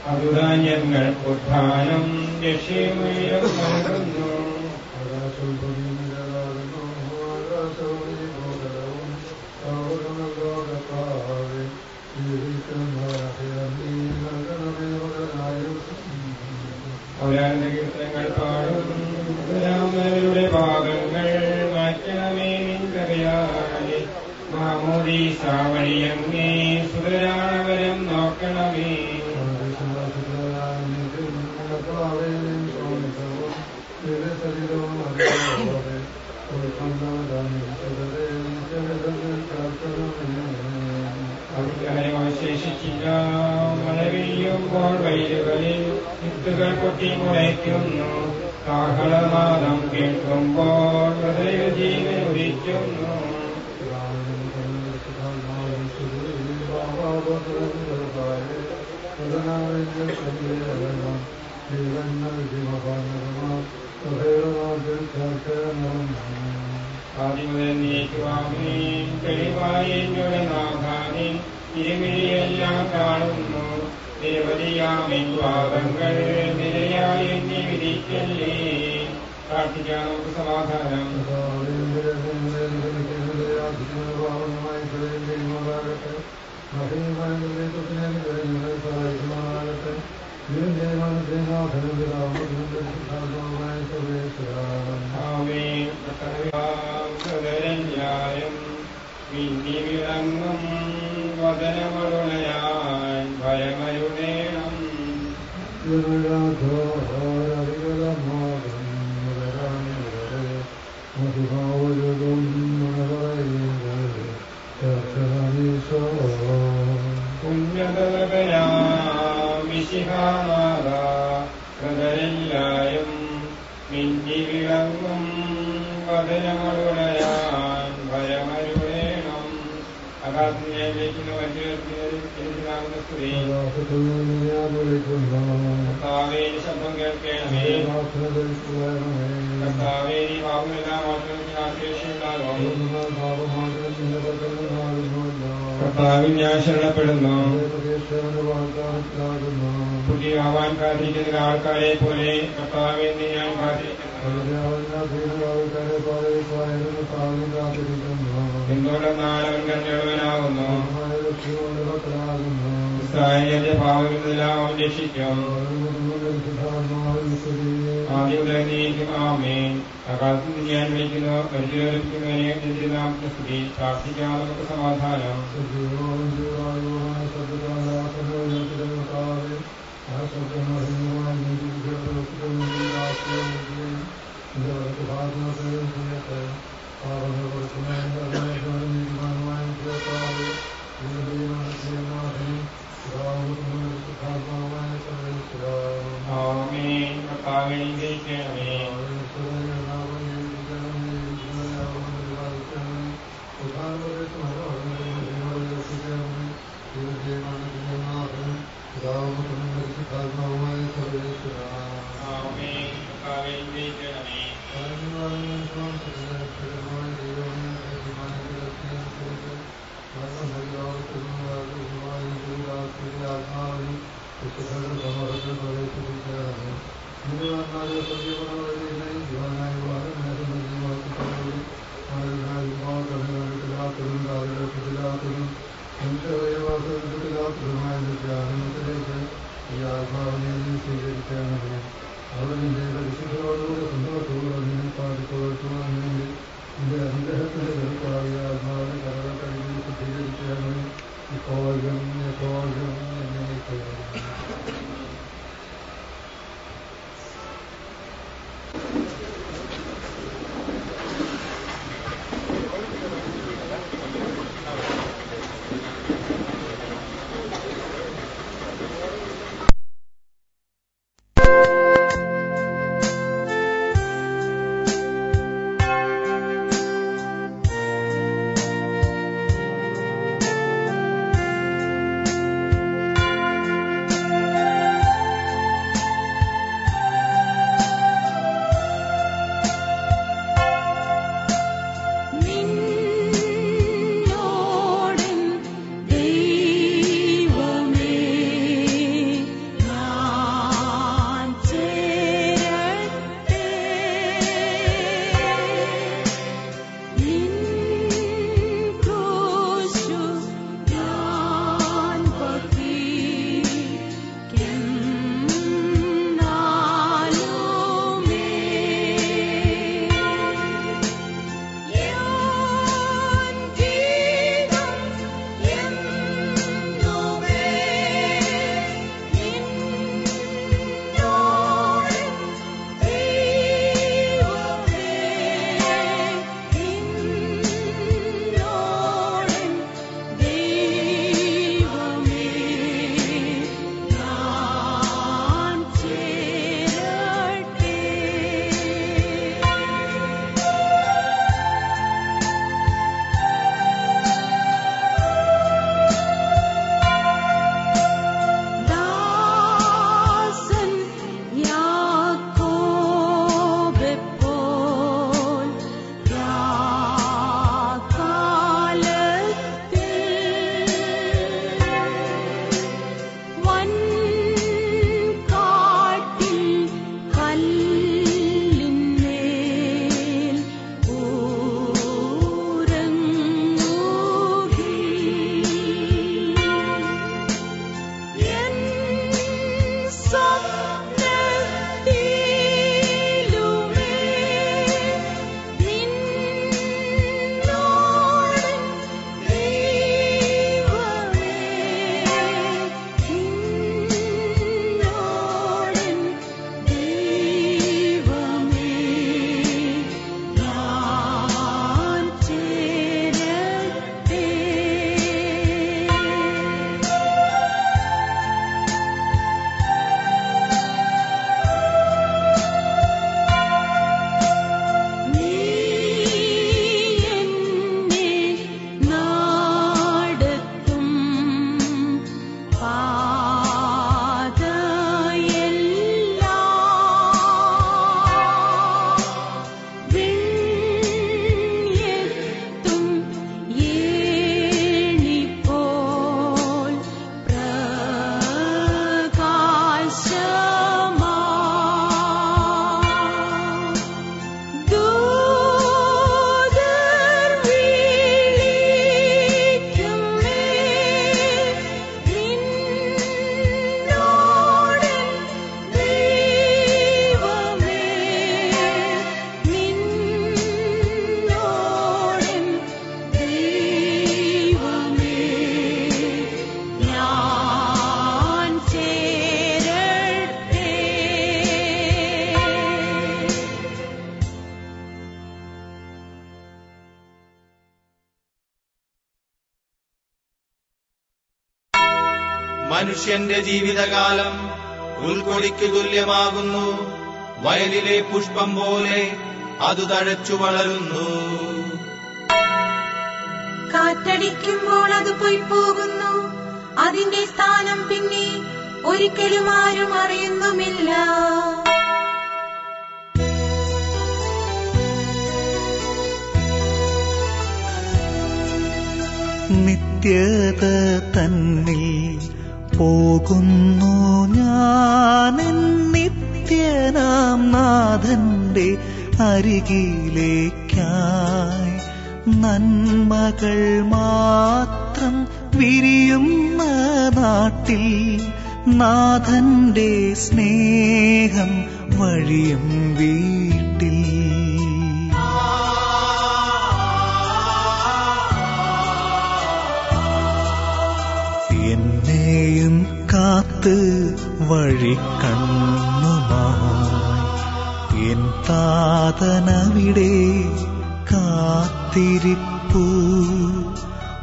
അതുരാജ്യങ്ങൾ ഉദ്ധാനം രക്ഷയുമേയും നൽകുന്നു. പൗരാണിക കീർത്തനങ്ങൾ പാടും ഭാഗങ്ങൾ മാറ്റണമേ നിൻകറിയാതെ മാമോദീസ വഴിയങ്ങേ സുതരാണവരം നോക്കണമേ. അവശേഷിച്ചില്ല മഴ പെയ്യുമ്പോൾ വയലുകളിൽ വിത്തുകൾ പൊട്ടി മുളയ്ക്കുന്നു. കാഹളനാദം കേൾക്കുമ്പോൾ ഹൃദയ ജീവൻ ഉദിക്കുന്നു. ആദിമുതൽ നീക്കുവാമേ തെളിവായി എന്നോട് നാഥാനേ ഇരുമിഴിയെല്ലാം കാണുന്നു. നിരവധിയാമിൻ പാദങ്ങൾ നിരയായി എന്നെ വിധിക്കല്ലേ. പ്രാർത്ഥിക്കാം നമുക്ക് സമാധാനം. ായും പിന്നി വിളങ്ങും വദനമരുളയാൻ ഭരമരുളേണം. ഉന്നതനാമിശിഹാനാഥ ഹൃദയല്ലായും മിന്നി വിളങ്ങും വദനമരുളയാൻ ഭരമരുളേണം. അകാത്മീയത്തിനു വഞ്ചിനാകുന്ന സ്ത്രീ കർത്താവേനി ശബ്ദം കേൾക്കണമേ. കർത്താവേനി പാപമെല്ലാം ആശ്രയിച്ചുണ്ടാകും. കർത്താവിൽ ഞാൻ ശരണപ്പെടുന്നു. പുതിയാവാൻ കാത്തിരിക്കുന്ന ആൾക്കാരെ പോലെ കർത്താവിനെ ഞാൻ കാത്തിരിക്കുന്നു. എന്തുകൊണ്ടെന്നാൽ അവൻ കരുണയുള്ളവനാകുന്നു. ഇസ്രായേലിന്റെ പാപങ്ങളെല്ലാം അവൻ രക്ഷിക്കും. ആദ്യം ആമേൻ. അകാലത്ത് ഞാൻ വിളിക്കുന്നു പരിചരിക്കുന്നവരെ എന്റെ നാമത്തെ സ്തുതി. പ്രാർത്ഥിക്കാം നമുക്ക് സമാധാനം. ആമേൻ. കർത്താവേ ജയിക്കണമേ. മനുഷ്യന്റെ ജീവിതകാലം ഉൾക്കൊടിക്ക് തുല്യമാകുന്നു. വയലിലെ പുഷ്പം പോലെ അത് തഴച്ചു വളരുന്നു. കാറ്റടിക്കുമ്പോൾ അത് പോയി പോകുന്നു, അതിന്റെ സ്ഥാനം പിന്നെ ഒരിക്കലും ആരും അറിയുന്നുമില്ല. നിത്യത തന്നിൽ പോകുന്നു ഞാൻ, നിത്യനാം നാഥന്റെ അരികിലേക്കായി. നന്മകൾ മാത്രം വിരിയുന്ന നാട്ടിൽ നാഥന്റെ സ്നേഹം വഴിയും വീട്ടിൽ. എന്നെയും കാത്ത് വഴി കണ്ണുമായി എൻ താതനവിടെ കാത്തിരിപ്പു.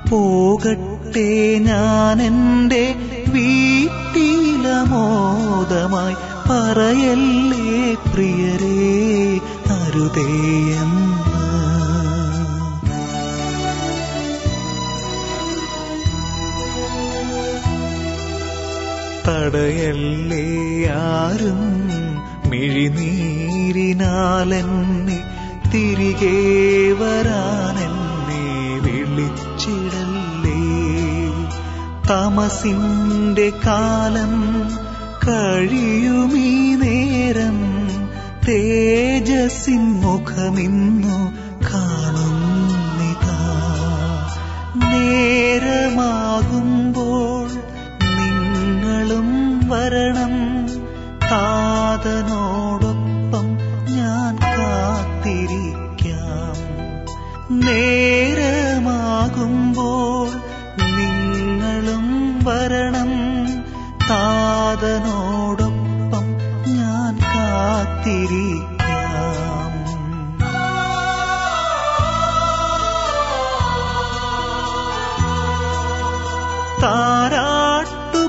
പോകട്ടെ ഞാൻ എൻ്റെ വീട്ടിലമോദമായി, പറയല്ലേ പ്രിയരേ അരുതേയെന്ന്. തടയല്ലേ ആരും മിഴിനീരിനാലെന്നെ, തിരികെ വരാനെന്നെ വിളിച്ചിടല്ലേ. തമസിന്റെ കാലം കഴിയുമീ നേരം, തേജസ്സിൻ മുഖമിന്നു കാണുന്നിതാ. നേരമാകുമ്പോൾ നിങ്ങളും വരണം, താതനോടൊപ്പം ഞാൻ കാത്തിരിക്കാം. നേരമാകുമ്പോൾ നിങ്ങളും വരണം, താതനോടൊപ്പം ഞാൻ കാത്തിരിക്കാം.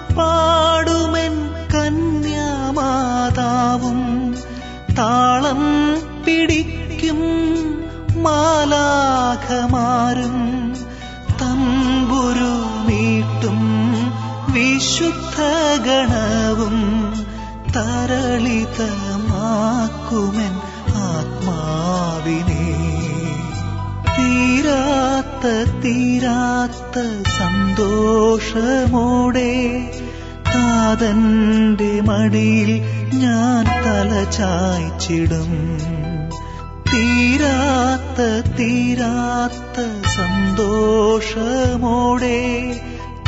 താരാട്ടുപാടുമെൻ കന്യാമാതാവും, താളം പിടിക്കും മാലാഖമാരും, തമ്പുരു മീട്ടും വിശുദ്ധ ഗണവും, തരളിതമാക്കുമെൻ ആത്മാവിനെ. തീരാത്ത സന്തോഷമോടെ താതന്റെ മടിയിൽ ഞാൻ തല ചായ്ച്ചിടും. തീരാത്ത സന്തോഷമോടെ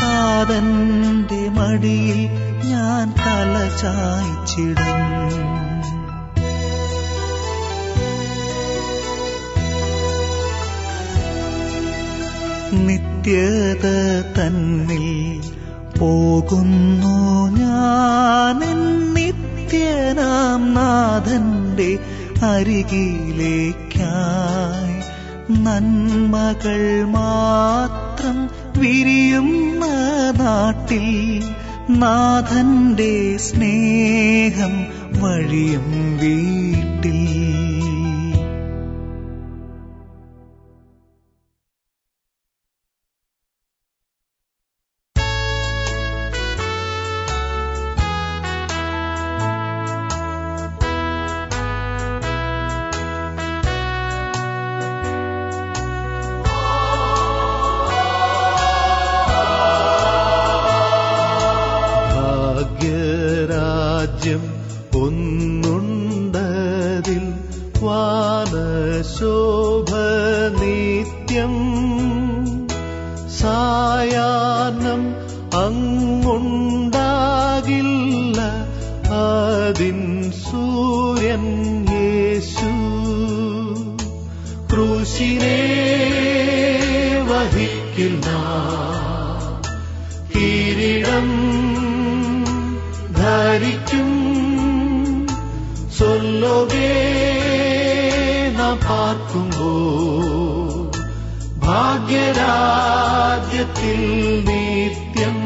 താതന്റെ മടിയിൽ ഞാൻ തല ചായ്ച്ചിടും. നിത്യത തന്നിൽ പോകുന്നു ഞാൻ, നിത്യനാം നാഥന്റെ അരികിലേക്കായി. നന്മകൾ മാത്രം വിരിയുന്ന നാട്ടിൽ നാഥന്റെ സ്നേഹം വഴിയും വീട്ടിൽ. ഭാഗ്യരാജ്യം ഒന്നുണ്ടതിൽ വാനശോഭ നിത്യം. സായാഹ്നം അങ്ങുണ്ടാകില്ല, അതിൻ സൂര്യൻ യേശു. ക്രൂശിനെ വഹിക്കുന്ന കിരീടം ധരിക്കും. സൊല്ലോകേ നാം പാർക്കുമ്പോൾ ഭാഗ്യരാജ്യത്തിൽ നിത്യം.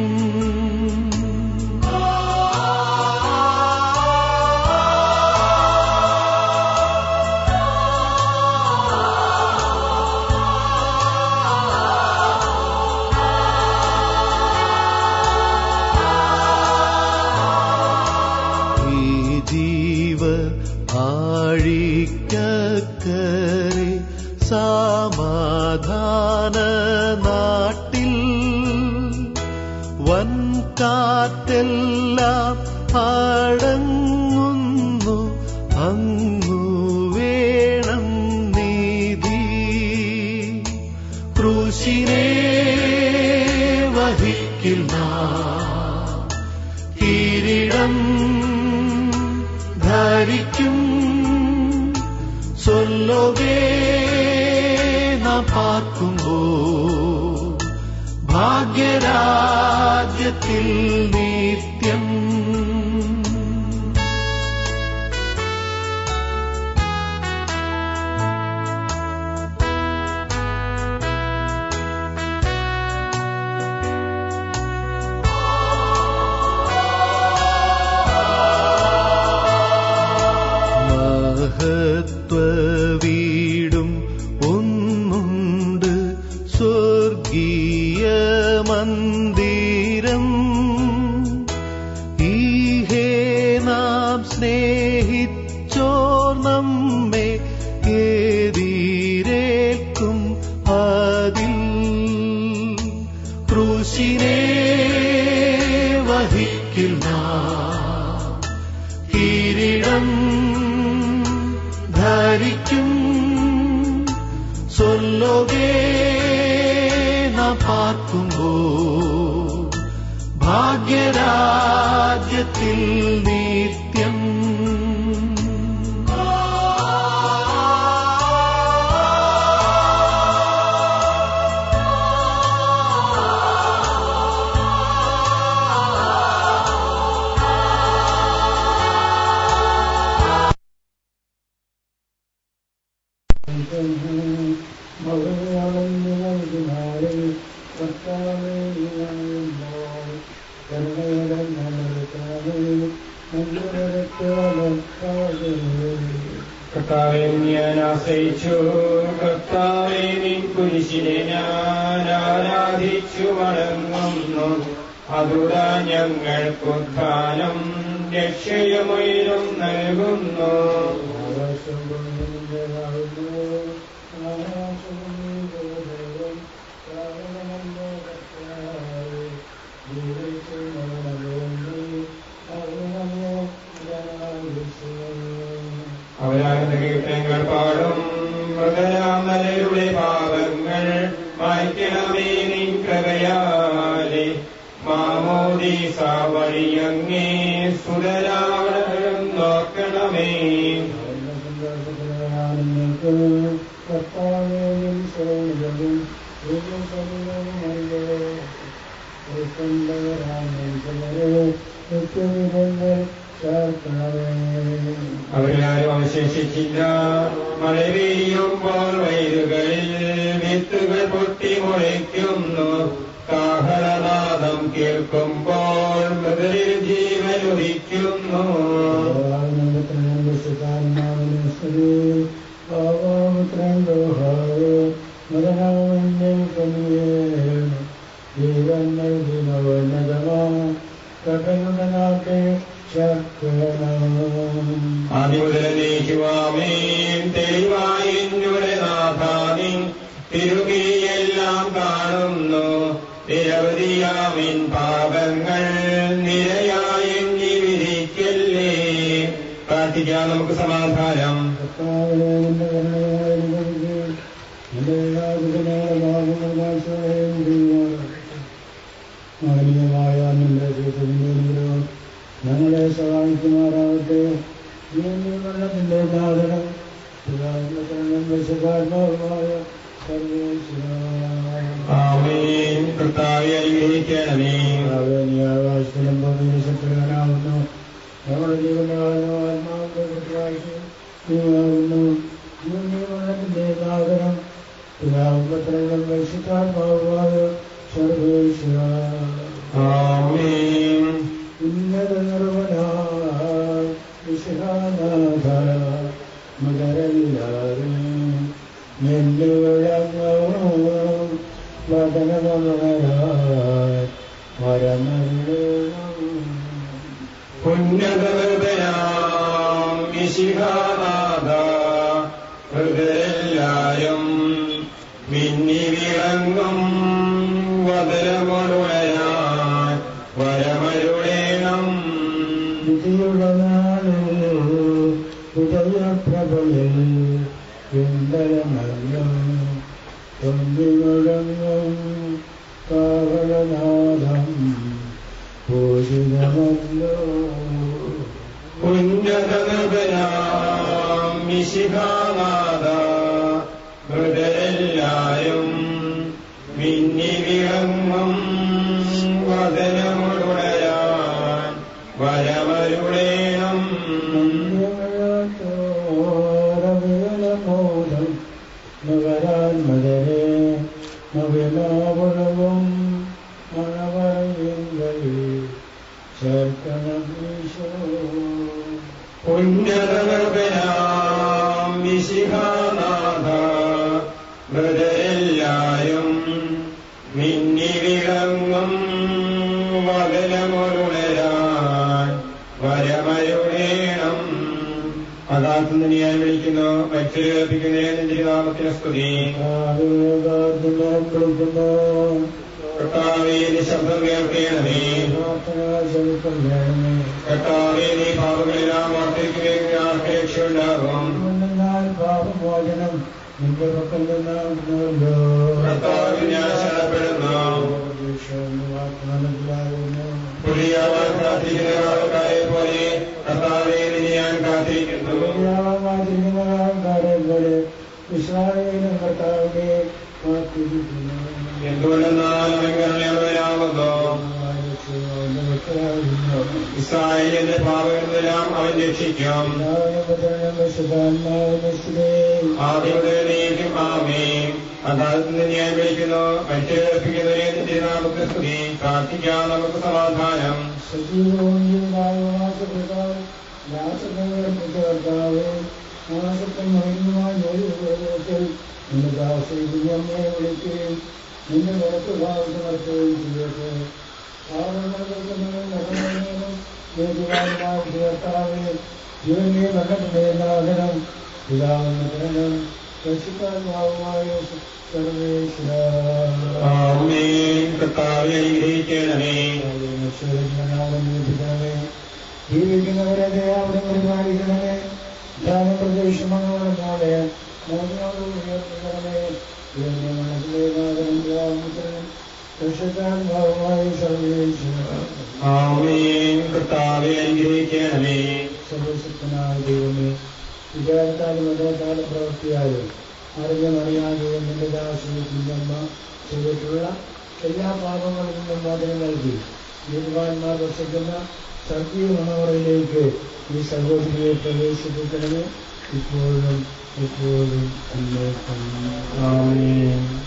നാട്ടിൽ വൻകാറ്റെല്ലാം അടങ്ങുന്നു, അങ്ങു വേണം നീതി. ക്രൂശിനെ വഹിക്കുന്ന കിരീടം ധരിക്കും, സൊല്ലോകേ നാം പാർക്കുമ്പോൾ ഭാഗ്യരാജ്യത്തിൽ നിത്യം. മഹത്വവീടും ഒന്നുണ്ട്, സ്വർഗീയ മന്ദിരം. ഈഹേ നാം സ്നേഹിച്ചോർ നമ്മെ എതിരേൽക്കും അതിൽ. ക്രൂശിനെ വഹിക്കുന്ന കിരീടം ധരിക്കും, സൊല്ലോകേ നാം പാർക്കുമ്പോൾ ഭാഗ്യരാജ്യത്തിൽ നിത്യം. കർത്താവേ, ഞാൻ ആശ്രയിച്ചു. കർത്താവേ, നിൻ കുരിശിനെ ഞാൻ ആരാധിച്ചു മടങ്ങുന്നു. അതുതാ ഞങ്ങൾക്കുദ്ധാനം രക്ഷയുമയിലും നൽകുന്നു. അവരാനന്ദ കീർത്തനങ്ങൾ പാടും. മൃതരാമലരുടെ പാപങ്ങൾ മായ്ക്കണമേ നിൻ കൃപയാലെ. മാമോദീസ വഴിയങ്ങേ സുതരാവണം നോക്കണമേ. അവരാരും അവശേഷിച്ചില്ല. മഴ പെയ്യുമ്പോൾ വയലുകളിൽ വിത്തുകൾ പൊട്ടി മുളയ്ക്കുന്നു. കാഹളനാദം കേൾക്കുമ്പോൾ മൃതരിൽ ജീവൻ ഉദിക്കുന്നു. ആദിമുതലേക്കുവാമേൻ തെളിവായി എന്നുടെ നാഥാനി തിരുകിയെല്ലാം കാണുന്നു. നിരവധിയാമിൻ പാപങ്ങൾ നിരയായി എണ്ണി വിധിക്കല്ലേ. പ്രാർത്ഥിക്കാം, നമുക്ക് സമാധാനം. മാനവീയമായ നിന്റെ ജീവിതത്തിലും ഞങ്ങളെ സഹായിക്കുമാറാവട്ടെ. വെള്ളത്തിന്റെ നാദനം വിശുദ്ധാത്മാവുമായ ആമേൻ. കർത്താവേ, അനുഗ്രഹിക്കണമേ. നീ ആകാശത്തിലും ഭൂമിയിലും ശക്തനാവുന്നു. ഞങ്ങളുടെ ജീവന്റെ ആത്മാവിന്റെ നീയാവുന്നു. വെള്ളത്തിന്റെ നാദനം പിതാവും വിശുദ്ധാത്മാവുമായ സർവേശ്വര. ആമേൻ. ഉന്നത നിർവനായ വിശുദ്ധനാഥ മകരെല്ലാവരും നെല്ലുവിളങ്ങവും വദനമലരായി വരമരുളണം. ഉന്നതനാം മിശിഹാനാഥ, ഹൃദയരെല്ലാരും മിന്നി വിളങ്ങും വദനമൊരുളയാൻ വരമരുളേണം. വിധിയുടെ നാളിൽ ഉദയപ്രഭയിൽ ഇന്ധനമല്ലും തൊന്നിമുഴങ്ങും കാവളനാദം പൂജിതമല്ലോ. ഉന്നതനൃപനാം മിശിഹാനാഥ മൃതരെല്ലാരും മിന്നി വിളങ്ങും വദനമൊരുളയാൻ വരമരുളേണം. ോരം നഗരാൻ മദരെ നവനാവളവും മണവറയിൽ ചേർക്കണം ഈശോ. ഉന്നതനൃപനാം മിശിഹാനാഥ മൃതരെല്ലാരും മിന്നി വിളങ്ങും വദനമൊരുളയാൻ വരമരുളേണം. അതാത്തുനിന്ന് ഞാൻ വിളിക്കുന്നു, മരിച്ചവരെ കേൾപ്പിക്കുന്നതിന് നിന്റെ നാമത്തിന് സ്തുതി. കർത്താവേ, നീ ശബ്ദം കേൾക്കണമേ. കർത്താവേ, നീ പാപങ്ങളെല്ലാം ഓർത്തിരിക്കുന്നതിന് ആർക്ക് രക്ഷയുണ്ടാകും. പാപമോചനം നിന്റെ പക്കൽ നിന്നാകുന്നല്ലോ. കർത്താവിൽ ഞാൻ ശരണപ്പെടുന്നു. പുലിയാവാൻ കാത്തിരിക്കുന്ന ആൾക്കാരെ പോലെ കർത്താവേ, നിന്നെ ഞാൻ കാത്തിരിക്കുന്നു. ആൾക്കാരെ പോലെ ഇസ്രായേലും കർത്താവിനെ കാത്തിരിക്കുന്നു. എന്തുകൊണ്ടെന്നാൽ അവൻ കരുണയുള്ളവനാകുന്നു. ഇസ്രായേലിന്റെ പാപങ്ങളെല്ലാം അവൻ രക്ഷിക്കും. ആദ്യം ആമേൻ. അതായത് ഞാൻ വിളിക്കുന്നു, മരിച്ചേൽപ്പിക്കുന്നവരെ നിന്റെ നാമത്തെ സ്തുതി. പ്രാർത്ഥിക്കാം, നമുക്ക് സമാധാനം. നിന്റെ നിരക്ക് ഭാഗത്ത് നടത്തുകയും ചെയ്യട്ടെ. ജീവന്റെ മരണത്തിനെല്ലാവരും പിതാവിന്റെ ജനനം രക്ഷിക്കാനുമായ സർവേശ്വര. കർത്താവേ, അനുഗ്രഹിക്കണമേ. ജീവിക്കുന്നവരെ അവിടെ പരിപാലിക്കണമേ. ധ്യാന പ്രദേശമാണോടെ മോനോട് ഉയർത്തണമേ. ഇവന്റെ മനസ്സിലേക്കാകും രക്ഷിക്കാൻ ഭാവമായ സർവേശ്വര. കർത്താവേ, അനുഗ്രഹിക്കണമേ. സർവശക്തനായ ദൈവമേ, വിചാരത്താലും മതത്താലും പ്രവൃത്തിയായും അറിഞ്ഞറിയാതെയും നിന്റെ ദാസനമ്മ ചെയ്തിട്ടുള്ള എല്ലാ പാപങ്ങളിൽ നിന്നും മോചനം നൽകി നീതിമാന്മാർ വസിക്കുന്ന സജീവ മണവറയിലേക്ക് ഈ സഹോദരിയെ പ്രവേശിപ്പിക്കണമേ, ഇപ്പോഴും എപ്പോഴും എന്നേക്കും. ആമേൻ.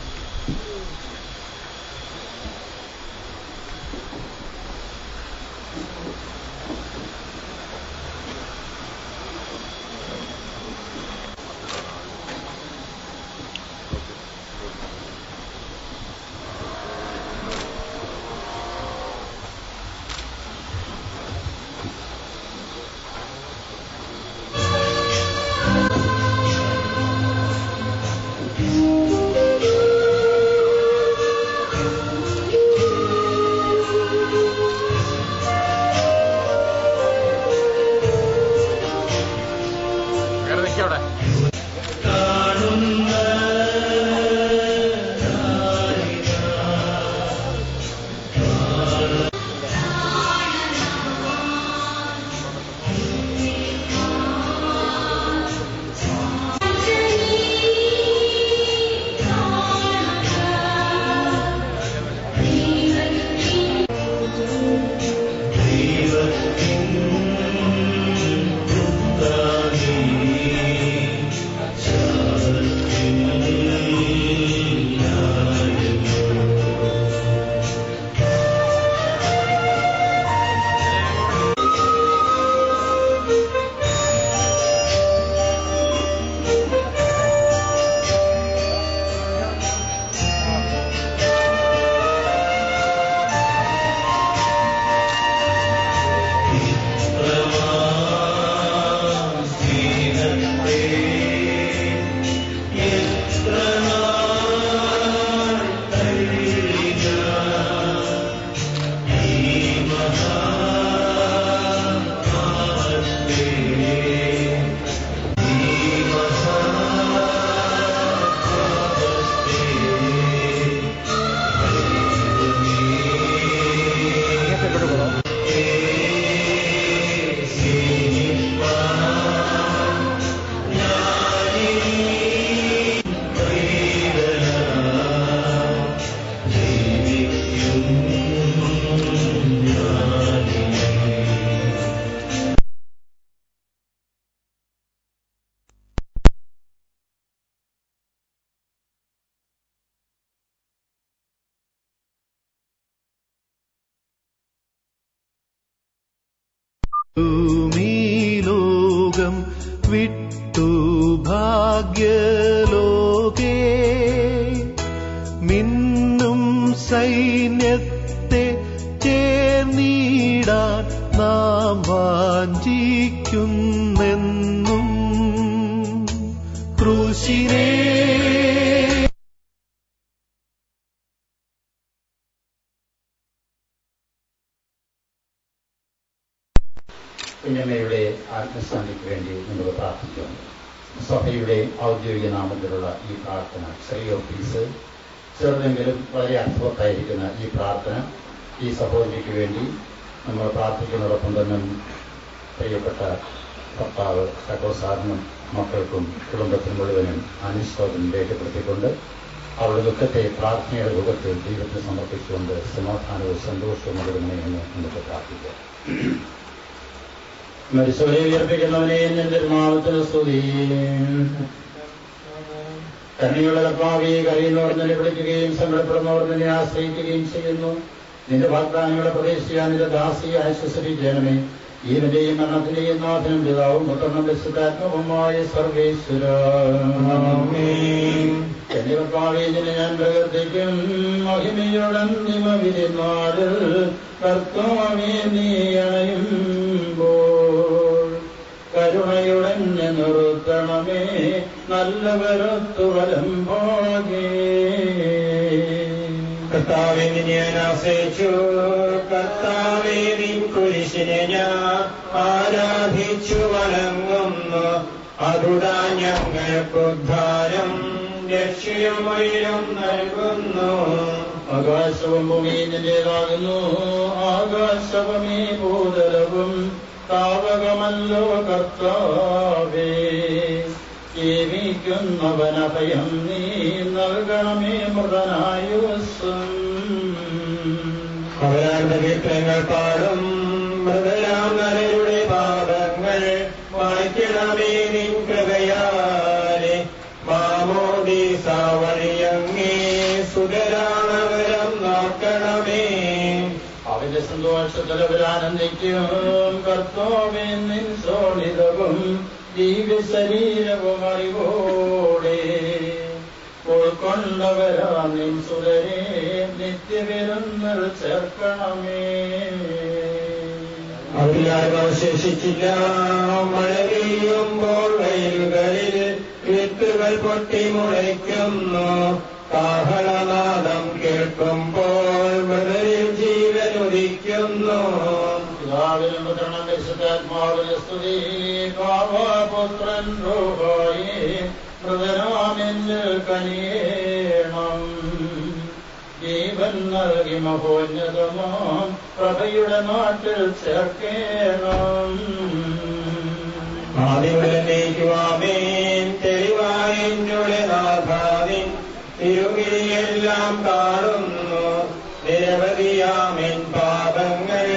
ലോകം വിട്ടു ഭാഗ്യലോകേ മിന്നും സൈന്യത്തെ ചേർന്നിടാൻ നാം വാഞ്ചിക്കുന്നെന്നും ക്രൂശിനെ കുഞ്ഞമ്മയുടെ ആത്മശാന്തിക്ക് വേണ്ടി നമുക്ക് പ്രാർത്ഥിക്കുന്നു. സഭയുടെ ഔദ്യോഗിക നാമത്തിലുള്ള ഈ പ്രാർത്ഥന ശ്രീ ഓഫീസ് ചെറുതെങ്കിലും വളരെ അർത്ഥവത്തായിരിക്കുന്ന ഈ പ്രാർത്ഥന ഈ സഹോദരിക്ക് വേണ്ടി നമ്മൾ പ്രാർത്ഥിക്കുന്നതോടൊപ്പം തന്നെ പ്രിയപ്പെട്ട ഭർത്താവ് സഹോസാറിനും മക്കൾക്കും കുടുംബത്തിനും മുഴുവനും അനുശോചനം രേഖപ്പെടുത്തിക്കൊണ്ട് അവരുടെ ദുഃഖത്തെ പ്രാർത്ഥനയുടെ രൂപത്തിൽ ദൈവത്തിന് സമർപ്പിച്ചുകൊണ്ട് സമാധാനവും സന്തോഷവും നൽകണമെന്ന് നമുക്ക് പ്രാർത്ഥിക്കാം. മരിച്ചവരെ ഉയർപ്പിക്കുന്നവനെ നിന്റെ നാമത്തിന് സ്തുതി. കണ്ണിയുള്ള കർത്താവേ, കരയുന്നവർ നിന്നെ വിളിക്കുകയും സങ്കടപ്പെടുന്നവർ നിന്നെ ആശ്രയിക്കുകയും ചെയ്യുന്നു. നിന്റെ വാഗ്ദാനങ്ങളെ പ്രതീക്ഷിക്കാൻ നിന്റെ ദാസിയെ ആശ്വസിപ്പിക്കണമേ. ജീവന്റെയും മരണത്തിന്റെയും നാഥനും പിതാവും പുത്രനും പരിശുദ്ധാത്മാവുമായ സർവേശ്വര. എന്റെ കർത്താവേ, നിന്നെ ഞാൻ പ്രകീർത്തിക്കും. മഹിമയോടന്തിമ വിധിനാളിൽ കർത്താവേ നീ അണയുമ്പോൾ കരുണയുടനെ നിർത്തണമേ. നല്ലവരൊത്തു വലമ്പോകേ. കർത്താവേ, നിന്നെ ഞാൻ ആശ്രയിച്ചു. കർത്താവേ, നിൻ കുരിശിനെ ഞാൻ ആരാധിച്ചു വണങ്ങുന്നു. അതുതാ ഞങ്ങൾക്കുദ്ധാരം രക്ഷയുമയിലും നൽകുന്നു. ആകാശവും ഭൂമിയും നിന്റേതാകുന്നു. ആകാശവുമീ ഭൂതലവും താവകമല്ലോ കർത്താവേ. ജീവിക്കുന്നവനഭയം നീ നൽകണമേ മൃതനായുസ്സും. അവരാന്റെ കീർത്തനങ്ങൾ പാടും. മൃതരാം നരരുടെ പാപങ്ങൾ മായ്ക്കണമേ നിൻ കൃപയാലെ. മാമോദീസ വഴിയങ്ങേ സുതരാണവരം നോക്കണമേ. അവന്റെ സന്തോഷത്തിൽ അവരാനന്ദിക്കും. കർത്താവേ, നിൻ സോളിതവും ദിവ്യ ശരീരവും അറിവോടെ ഉൾക്കൊണ്ടവരാ നിൻ സുതരെ നിത്യവിരുന്നിൽ ചേർക്കണമേ. അവരിലാരും അവശേഷിച്ചില്ല. മഴ പെയ്യുമ്പോൾ വയലുകളിൽ വിത്തുകൾ പൊട്ടി മുളയ്ക്കുന്നു. കാഹളനാദം കേൾക്കുമ്പോൾ മൃതരിൽ ജീവൻ ഉദിക്കുന്നു. പിതാവിനും പുത്രനും പരിശുദ്ധാത്മാവിന് സ്തുതി. പാപപുത്രൻ രൂപായി മൃതനാമെന്നിൽ കനിയേണം. ജീവൻ നൽകി മഹോന്നതമാം പ്രഭയുടെ നാട്ടിൽ ചേർക്കേണം. ആദിമുതലേക്കുവാമേൻ തെളിവായ എന്നുടെ നാഥാവിൻ തിരുകിരിയെല്ലാം കാണുന്നു. നിരവധിയാമെൻ പാപങ്ങൾ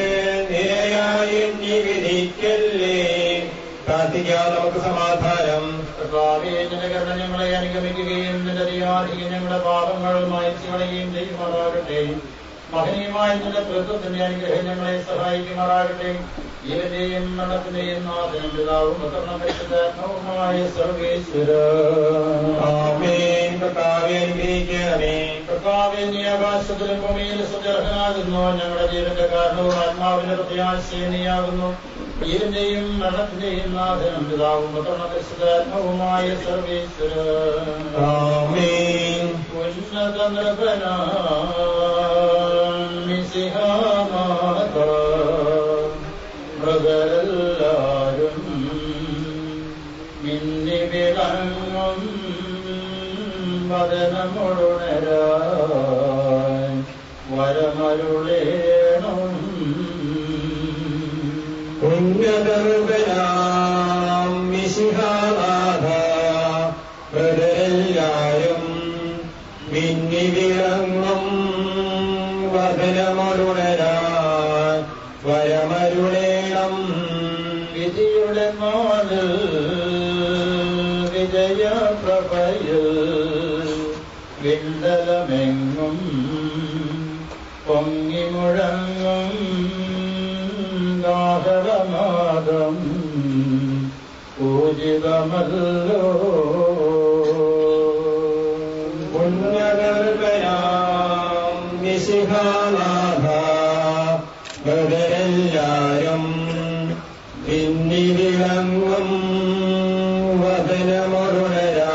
നിരയായി എണ്ണി വിധിക്കല്ലേ. പ്രാർത്ഥിക്കാം, നമുക്ക് സമാധാനം. കർത്താവേ, നിന്റെ കരുണ ഞങ്ങളെ അനുഗമിക്കുകയും നിന്റെ ദയാധികം ഞങ്ങളുടെ പാപങ്ങൾ മായ്ച്ചു കളയുകയും ചെയ്യുമാറാകട്ടെ. മഹനീയമായ നിന്റെ തൃത്വത്തിന്റെ അനുഗ്രഹം ഞങ്ങളെ സഹായിക്കുമാറാകട്ടെ. ജീവന്റെയും മരണത്തിന്റെയും നാഥനും പിതാവും പുത്രനും പരിശുദ്ധാത്മാവുമായ സർവേശ്വര. ആമേൻ. കർത്താവേ, അനുഗ്രഹിക്കണമേ. കർത്താവേ, നീ ആകാശത്തിലും ഭൂമിയിലും സുദർശനാകുന്നു. ഞങ്ങളുടെ ജീവന്റെ കാരണവും ആത്മാവിന്റെ പ്രത്യാശയും നീയാകുന്നു. ജീവന്റെയും മരണത്തിന്റെയും നാഥനും പിതാവും പുത്രനും പരിശുദ്ധാത്മാവുമായ സർവേശ്വര. ആമേൻ. ഉന്നത നൃപനാമിസിഹാമാത മൃഗരെല്ലാരും മിന്നി വിളങ്ങും വദനമുടരാൻ വരമരുളേണം. ഉന്നതർഗനാം മിശിഹാനാഥ മൃതരെല്ലാരും മിന്നി വിളങ്ങും വദനമുടരാൻ വരമരുളേണം. വിധിയുടെ നാളിൽ വിജയപ്രഭയിൽ വിണ്ടലമെങ്ങും പൊങ്ങി മുഴങ്ങും ആഹരനാദം പൂജിതമല്ലോ. ഉന്നതർക്കനാം മിശിഹാനാഥ ഭക്തരെല്ലാരും പിന്നിവിളങ്ങും വദനമരുളരാൻ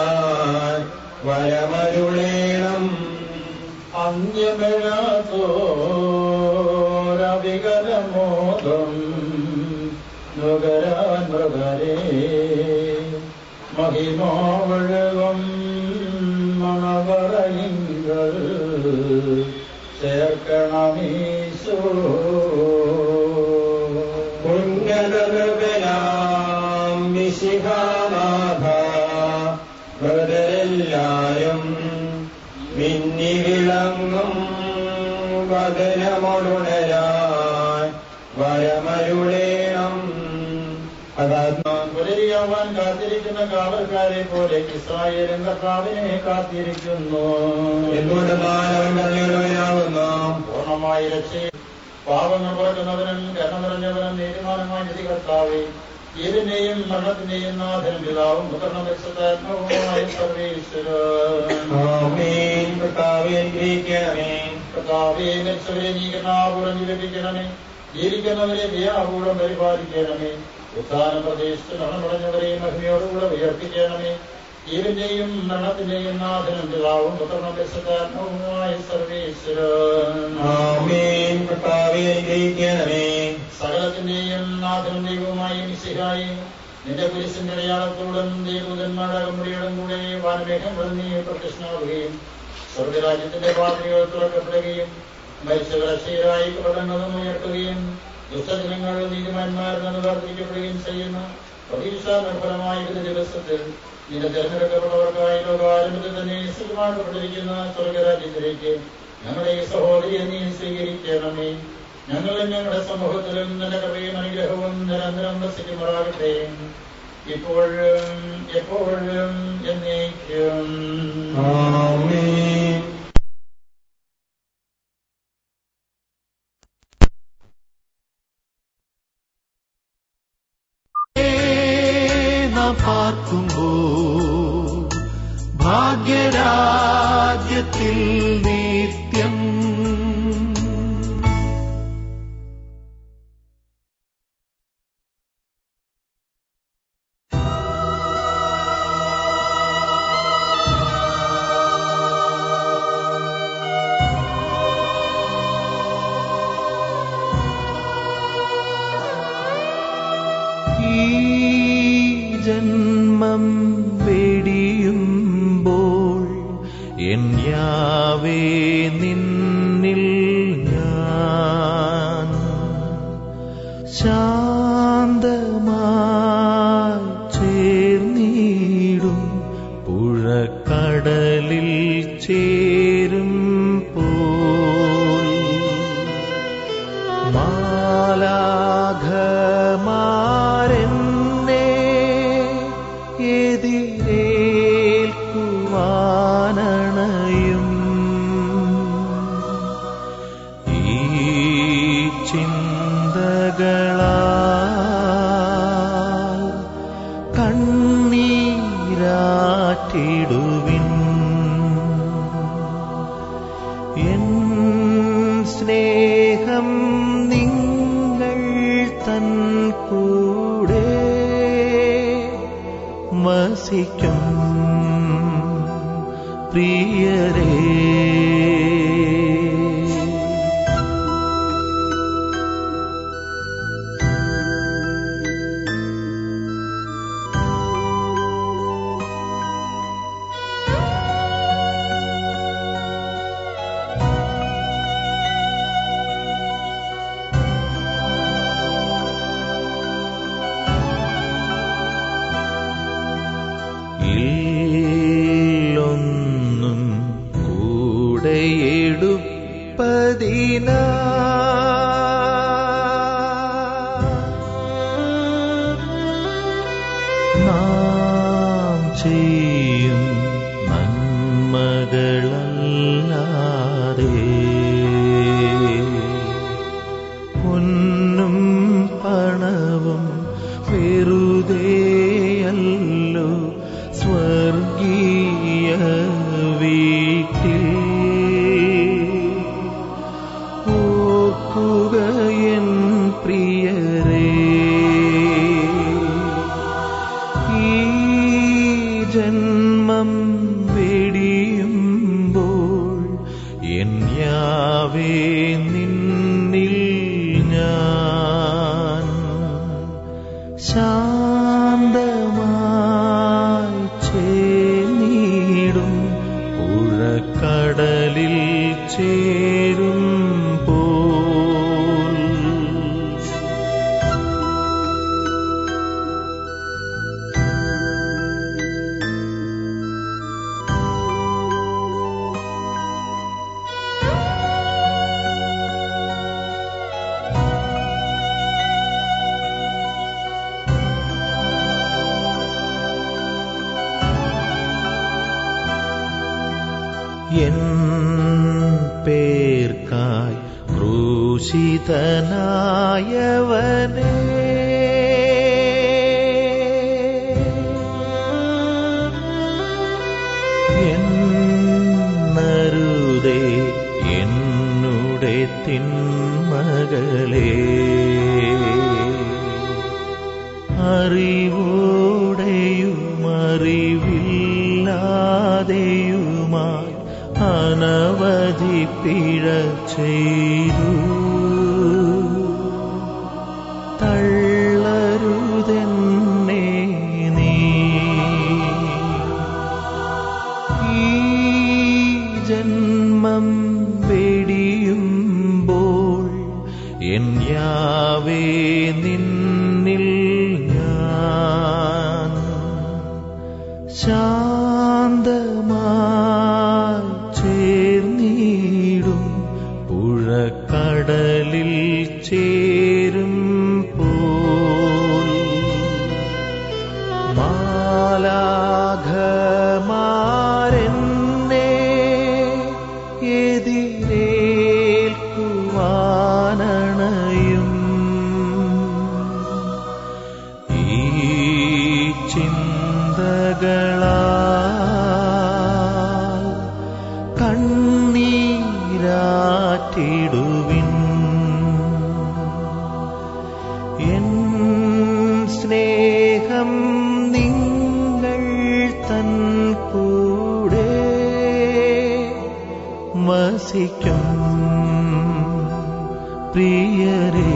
വരമരുളേണം. അന്യമേഴാത്തോരവികലമോദം നുകരാൻ മൃഗരേ മഹിമാവഴകം മണവറയിങ്കൽ ചേർക്കണമീശോ. ഉന്നതർക്കനാം മിശിഹാനാഥ ഭക്തരെല്ലാരും മിന്നിവിളങ്ങും വദനമരുളരാൻ വരമരുളേണം. പുലരിയാവാൻ കാത്തിരിക്കുന്ന കാവൽക്കാരെ പോലെ ഇസ്രായേലും കർത്താവിനെ കാത്തിരിക്കുന്നു. എന്തുകൊണ്ടെന്നാൽ അവൻ കരുണയുള്ളവനാകുന്നു. പൂർണ്ണമായി രക്ഷയും പാപങ്ങൾ പുറക്കുന്നവനും കരുണ നിറഞ്ഞവനും നീതിമാനമായ നിധി കർത്താവേ, ജീവന്റെയും മരണത്തിന്റെയും നാഥനും പിതാവും പുത്രനും പരിശുദ്ധാത്മാവുമായ സർവേശ്വരൻ. ആമേൻ. കർത്താവേ അനുഗ്രഹിക്കണമേ. കർത്താവേ, മരിച്ചവരെ നീ കരുണാപൂർവ്വം ജീവിപ്പിക്കണമേ, ജീവിക്കുന്നവരെ ദയാപൂർവ്വം പരിപാലിക്കണമേ. ഉത്ഥാനം പ്രദേശത്ത് മരണമടഞ്ഞവരെ മഹിമയോടുകൂടെ ഉയർപ്പിക്കണമേ. ജീവന്റെയും മരണത്തിന്റെയും നാഥനും പിതാവും പുത്രനും പരിശുദ്ധാത്മാവുമായ സർവേശ്വരൻ. ആമേൻ. കർത്താവേ അനുഗ്രഹിക്കണമേ. സകലത്തിന്റെയും നാഥനും ദൈവവുമായ മിശിഹായി, നിന്റെ കുരിശിന്റെ അടയാളത്തോടും ദൈവദൂതന്മാരുടെ അകമ്പടിയോടും കൂടെ വാനമേഘങ്ങളിൽ നീ പ്രത്യക്ഷനാവുകയും സ്വർഗരാജ്യത്തിന്റെ വാതിലുകൾ തുറക്കപ്പെടുകയും മരിച്ചവർ അക്ഷയരായി കപടങ്ങളും ഉയർത്തുകയും ദുഷ്ടജനങ്ങൾ നീതിമാന്മാരിൽ നിന്ന് വേർതിരിക്കപ്പെടുകയും ചെയ്യുന്ന പ്രതീക്ഷാനിർഭരമായ ഒരു ദിവസത്തിൽ നിന്റെ തെരഞ്ഞെടുക്കപ്പെട്ടവർക്കായി ലോകാരംഭത്തിൽ തന്നെ സ്ഥിരമാക്കപ്പെട്ടിരിക്കുന്ന സ്വർഗരാജ്യത്തിലേക്ക് ഞങ്ങളുടെ ഈ സഹോദരിയെ നീ സ്വീകരിക്കണമേ. ഞങ്ങളും ഞങ്ങളുടെ സമൂഹത്തിലും നിന്റെ കൃപയും അനുഗ്രഹവും നിരന്തരം വസിക്കുമാറാകട്ടെ, ഇപ്പോഴും എപ്പോഴും എന്നേക്കും. ആമേൻ. പാർക്കുമ്പോൾ ഭാഗ്യരാജ്യത്തിൽ നിത്യം ജന്മം വെടിയുമ്പോൾ എൻ യാവേ നിന്നിൽ ഞാൻ ശാന്തമായി ചേർന്നിടും പുഴക്കടലിൽ ചേരും പോൽ മാലാഖമാരെന്നെ എതിരേൽക്കുവാനണയും ഈ ചിന്തകളാൽ കണ്ണീരാറ്റിടുവിൻ. എൻ സ്നേഹം നിങ്ങൾ തൻ കൂടെ വസിക്കും പ്രിയരേ. ഇല്ലൊന്നും കൂടെയെടുപ്പതിനാ നാം ചെയ്യും നന്മകളല്ലാതെ പൊന്നും പണം എൻ യാവേ നിന്നിൽ ഞാൻ ശാന്തമായി ചേർന്നിടും പുഴക്കടലിൽ ചേരും പോൽ. എൻ പേർക്കായി ക്രൂശിതനായവനേ, എന്നരുതേ എന്നുടെ തിന്മകളെ, അറിവോടെയും അറിവില്ലാതെയുമായി അനവധി പിഴ ചെയ്തു. തള്ളരുതെന്നെ നീ ഈ ജന്മം വെടിയുമ്പോൾ എൻ യാവേ നിന്നിൽ ഞാൻ ശാന്തമായി ചേർന്നിടും പുഴക്കടലിൽ ചേരും പോൽ. മാലാഖമാരെന്നെ എതിരേൽക്കുവാനണയും ഈ ചിന്തകളാൽ കണ്ണീരാറ്റിടുവിൻ. എൻ സ്നേഹം നിങ്ങൾ തൻ കൂടെ വസിക്കും പ്രിയരേ.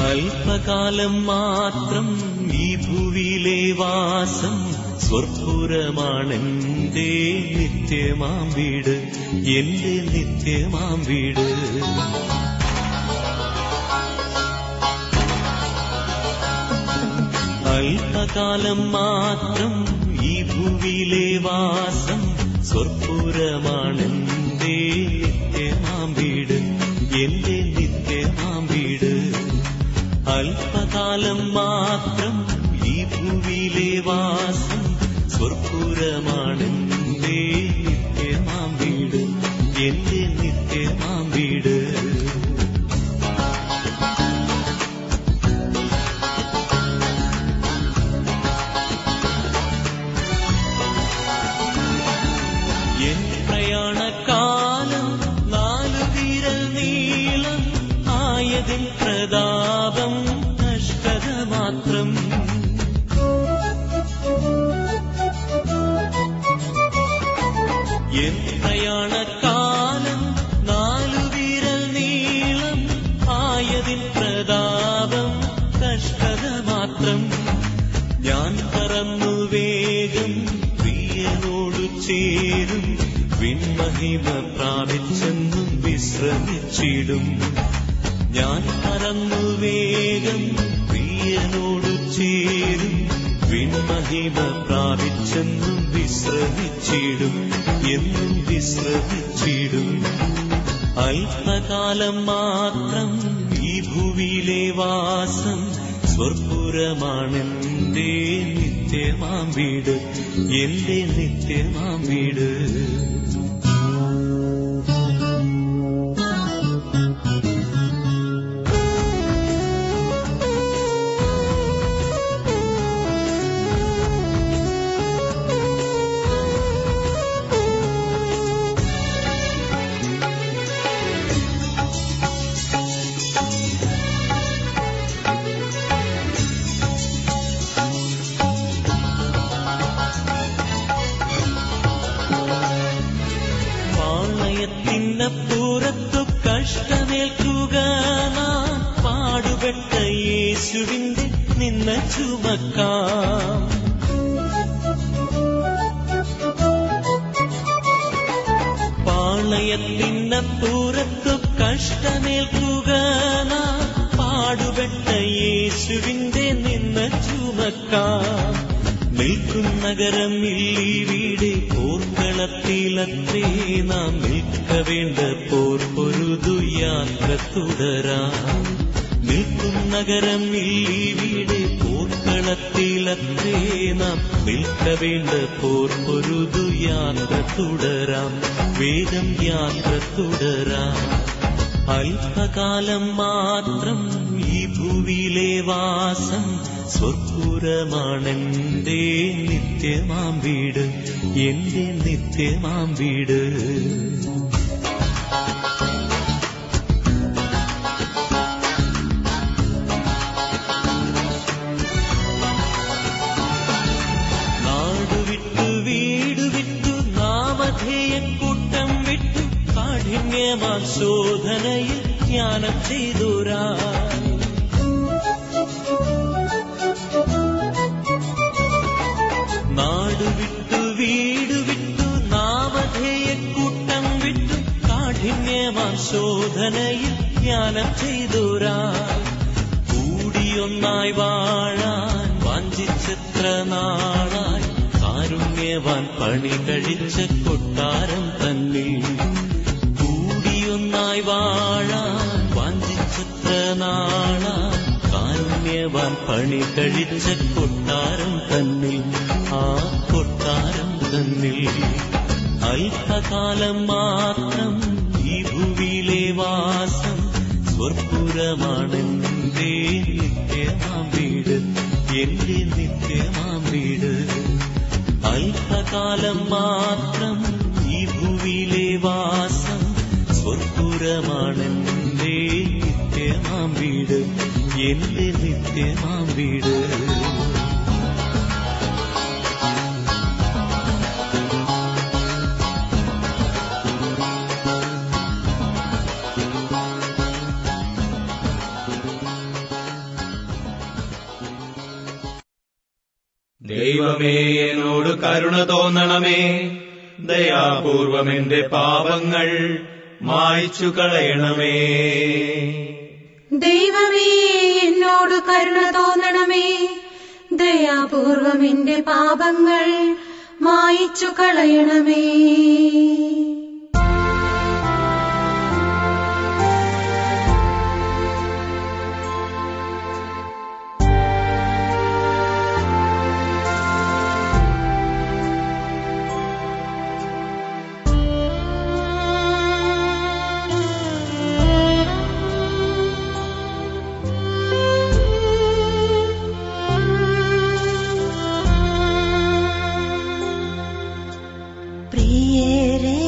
അല്പകാലം മാത്രം ഈ ഭൂവിലെ വാസം, സ്വർപ്പുരമാണെന്റെ നിത്യമാം വീട്, എന്റെ നിത്യമാം വീട്. അല്പകാലം മാത്രം ഈ ഭൂവിലെ വാസം, സ്വർപ്പുരമാണെന്റെ നിത്യമാം വീട്, എന്റെ നിത്യമാം വീട്. അല്പകാലം മാത്രം ഈ ഭൂവിലെ വാസം, സ്വർപ്പുരമാണെന്റെ നിത്യമാം വീട്, എന്റെ നിത്യമാം വീട്. എൻ പ്രയാണകാലം 4 വിരൽ നീളം ആയതിൻ പ്രതാപം കഷ്ടത മാത്രം. എൻ പ്രയാണകാലം 4 വിരൽ നീളം ആയതിൻ പ്രതാപം കഷ്ടത മാത്രം. ഞാൻ പറന്നു വേഗം പ്രിയനോടു ചേരും, വിൺമഹിമ പ്രാപിച്ചെന്നും വിശ്രമിക്കും. വിശ്രമിച്ചിടും. ഞാൻ പറന്നു വേഗം പ്രിയനോടു ചേരും, വിൺമഹിമ പ്രാപിച്ചെന്നും വിശ്രമിച്ചിടും, എന്നും വിശ്രമിച്ചിടും. അല്പകാലം മാത്രം ഈ ഭൂവിയിലെ വാസം, സ്വർപ്പുരമാണെന്റെ നിത്യമാം വീട്, എന്റെ നിത്യമാം വീട്. പുറത്തു കഷ്ടമേൽക്കുക നാം, പാടുപെട്ട യേശുവിന്റെ നിന്ന ചുമക്കാം. പാളയത്തിനപ്പുറത്തു കഷ്ടമേൽക്കുക നാം, പാടുപെട്ട യേശുവിന്റെ നിന്ന ചുമക്കാം. നിൽക്കും നഗരം ഇല്ലീവിടെ, പോർക്കളത്തിലത്രേ നാം നിൽക്ക വേണ്ട പോർ പൊരുതു യാത്ര തുടരാം. നിൽക്കും നഗരം ഇല്ലീവിടെ, പോർക്കളത്തിലത്രേ നാം നിൽക്ക വേണ്ട പോർ പൊരുതു യാത്ര തുടരാം, വേഗം യാത്ര തുടരാം. അല്പകാലം മാത്രം ഈ ഭൂവിയിലെ വാസം, സ്വർപ്പുരമാണെന്റെ നിത്യമാം വീട്, എന്റെ നിത്യമാം വീട്. നാടുവിട്ടു വീടുവിട്ടു നാമധേയക്കൂട്ടം വിട്ടു, കാഠിന്യമാം ശോധനയിൽ ജ്ഞാനം ചെയ്തോരാ. നാടുവിട്ടു വീടുവിട്ടു നാമധേയക്കൂട്ടം വിട്ടു, കാഠിന്യമാം ശോധനയിൽ ജ്ഞാനം ചെയ്തോരാ. കൂടിയൊന്നായി വാഴാൻ വാഞ്ചിച്ചെത്ര നാളായി, കാരുണ്യവാൻ പണി കഴിച്ച കൊട്ടാരം തന്നിൽ. കൂടിയൊന്നായി വാഴാൻ വാഞ്ചിച്ചെത്ര നാളായി, കാരുണ്യവാൻ പണി കഴിച്ച കൊട്ടാരം തന്നിൽ, ആ കൊട്ടാരം തന്നിൽ. അല്പകാലം മാത്രം ഈ ഭൂവിയിലെ വാസം, സ്വർപ്പുരമാണെന്റെ നിത്യമാം വീട്, എന്റെ നിത്യമാം വീട്. അല്പകാലം മാത്രം ഈ ഭൂവിയിലെ വാസം, സ്വർപ്പുരമാണെന്റെ നിത്യമാം വീട്, എന്റെ നിത്യമാം വീട്. ദൈവമേ, എന്നോട് കരുണ തോന്നണമേ, ദയാപൂർവം എന്റെ പാപങ്ങൾ മായ്ച്ചു കളയണമേ. ദൈവമേ, എന്നോട് കരുണ തോന്നണമേ, ദയാപൂർവം എന്റെ പാപങ്ങൾ മായ്ച്ചു കളയണമേ. പ്രിയരേ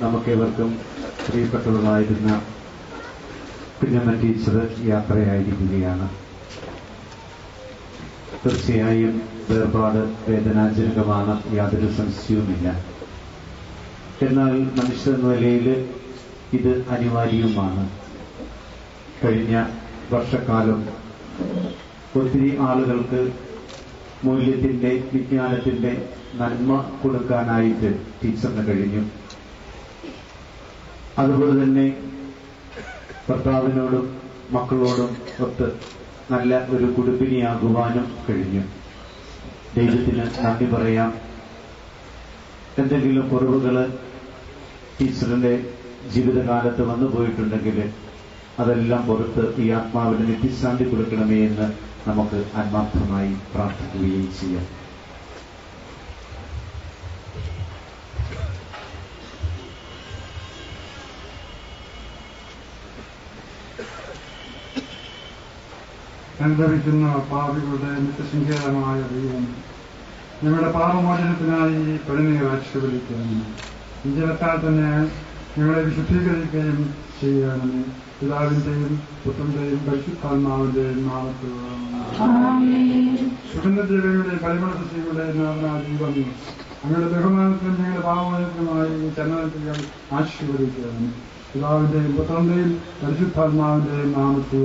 നമുക്കേവർക്കും പ്രിയപ്പെട്ടവരായിരുന്ന കുഞ്ഞമ്മ ടീച്ചർ യാത്രയായിരിക്കുകയാണ്. തീർച്ചയായും വേർപാട് വേദനാജനകമാണ്, യാതൊരു സംശയവുമില്ല. എന്നാൽ മനുഷ്യരെന്ന നിലയിൽ ഇത് അനിവാര്യവുമാണ്. കഴിഞ്ഞ വർഷക്കാലം ഒത്തിരി ആളുകൾക്ക് മൂല്യത്തിന്റെ, വിജ്ഞാനത്തിന്റെ നന്മ കൊടുക്കാനായിട്ട് ടീച്ചറിന് കഴിഞ്ഞു. അതുപോലെ തന്നെ ഭർത്താവിനോടും മക്കളോടും ഒത്ത് നല്ല ഒരു കുടുംബിനിയാകുവാനും കഴിഞ്ഞു. ദൈവത്തിന് നന്ദി പറയാം. എന്തെങ്കിലും കുറവുകൾ ടീച്ചറിന്റെ ജീവിതകാലത്ത് വന്നു പോയിട്ടുണ്ടെങ്കിൽ അതെല്ലാം പുറത്ത് ഈ ആത്മാവിന് നിത്യശാന്തി കൊടുക്കണമേ എന്ന് നമുക്ക് ആത്മാർത്ഥമായി പ്രാർത്ഥിക്കുകയും ചെയ്യാം. അനുഭവിക്കുന്ന പാപികളുടെ നിത്യസങ്കേതമായ ദൈവം, ഞങ്ങളുടെ പാപമോചനത്തിനായി പഴനീർ ആശീർവദിക്കുന്നു. ഈ ജലത്താൽ തന്നെ ഞങ്ങളെ വിശുദ്ധീകരിക്കുകയും ചെയ്യണമേ. പിതാവിന്റെയും പുത്രന്റെയും പരിശുദ്ധാത്മാവിന്റെയും നാമത്തിൽ സുഗന്ധജീവികളുടെ പരിമളസസ്യങ്ങളുടെ ദീപം ഞങ്ങളുടെ ബഹുമാനത്തിനും ഞങ്ങളുടെ പാപമോചനത്തിനുമായി ഈ ചലനത്തിൽ ആശീർവദിക്കുകയാണ്. പിതാവിന്റെയും പുത്രന്റെയും പരിശുദ്ധാത്മാവിന്റെയും നാമത്തിൽ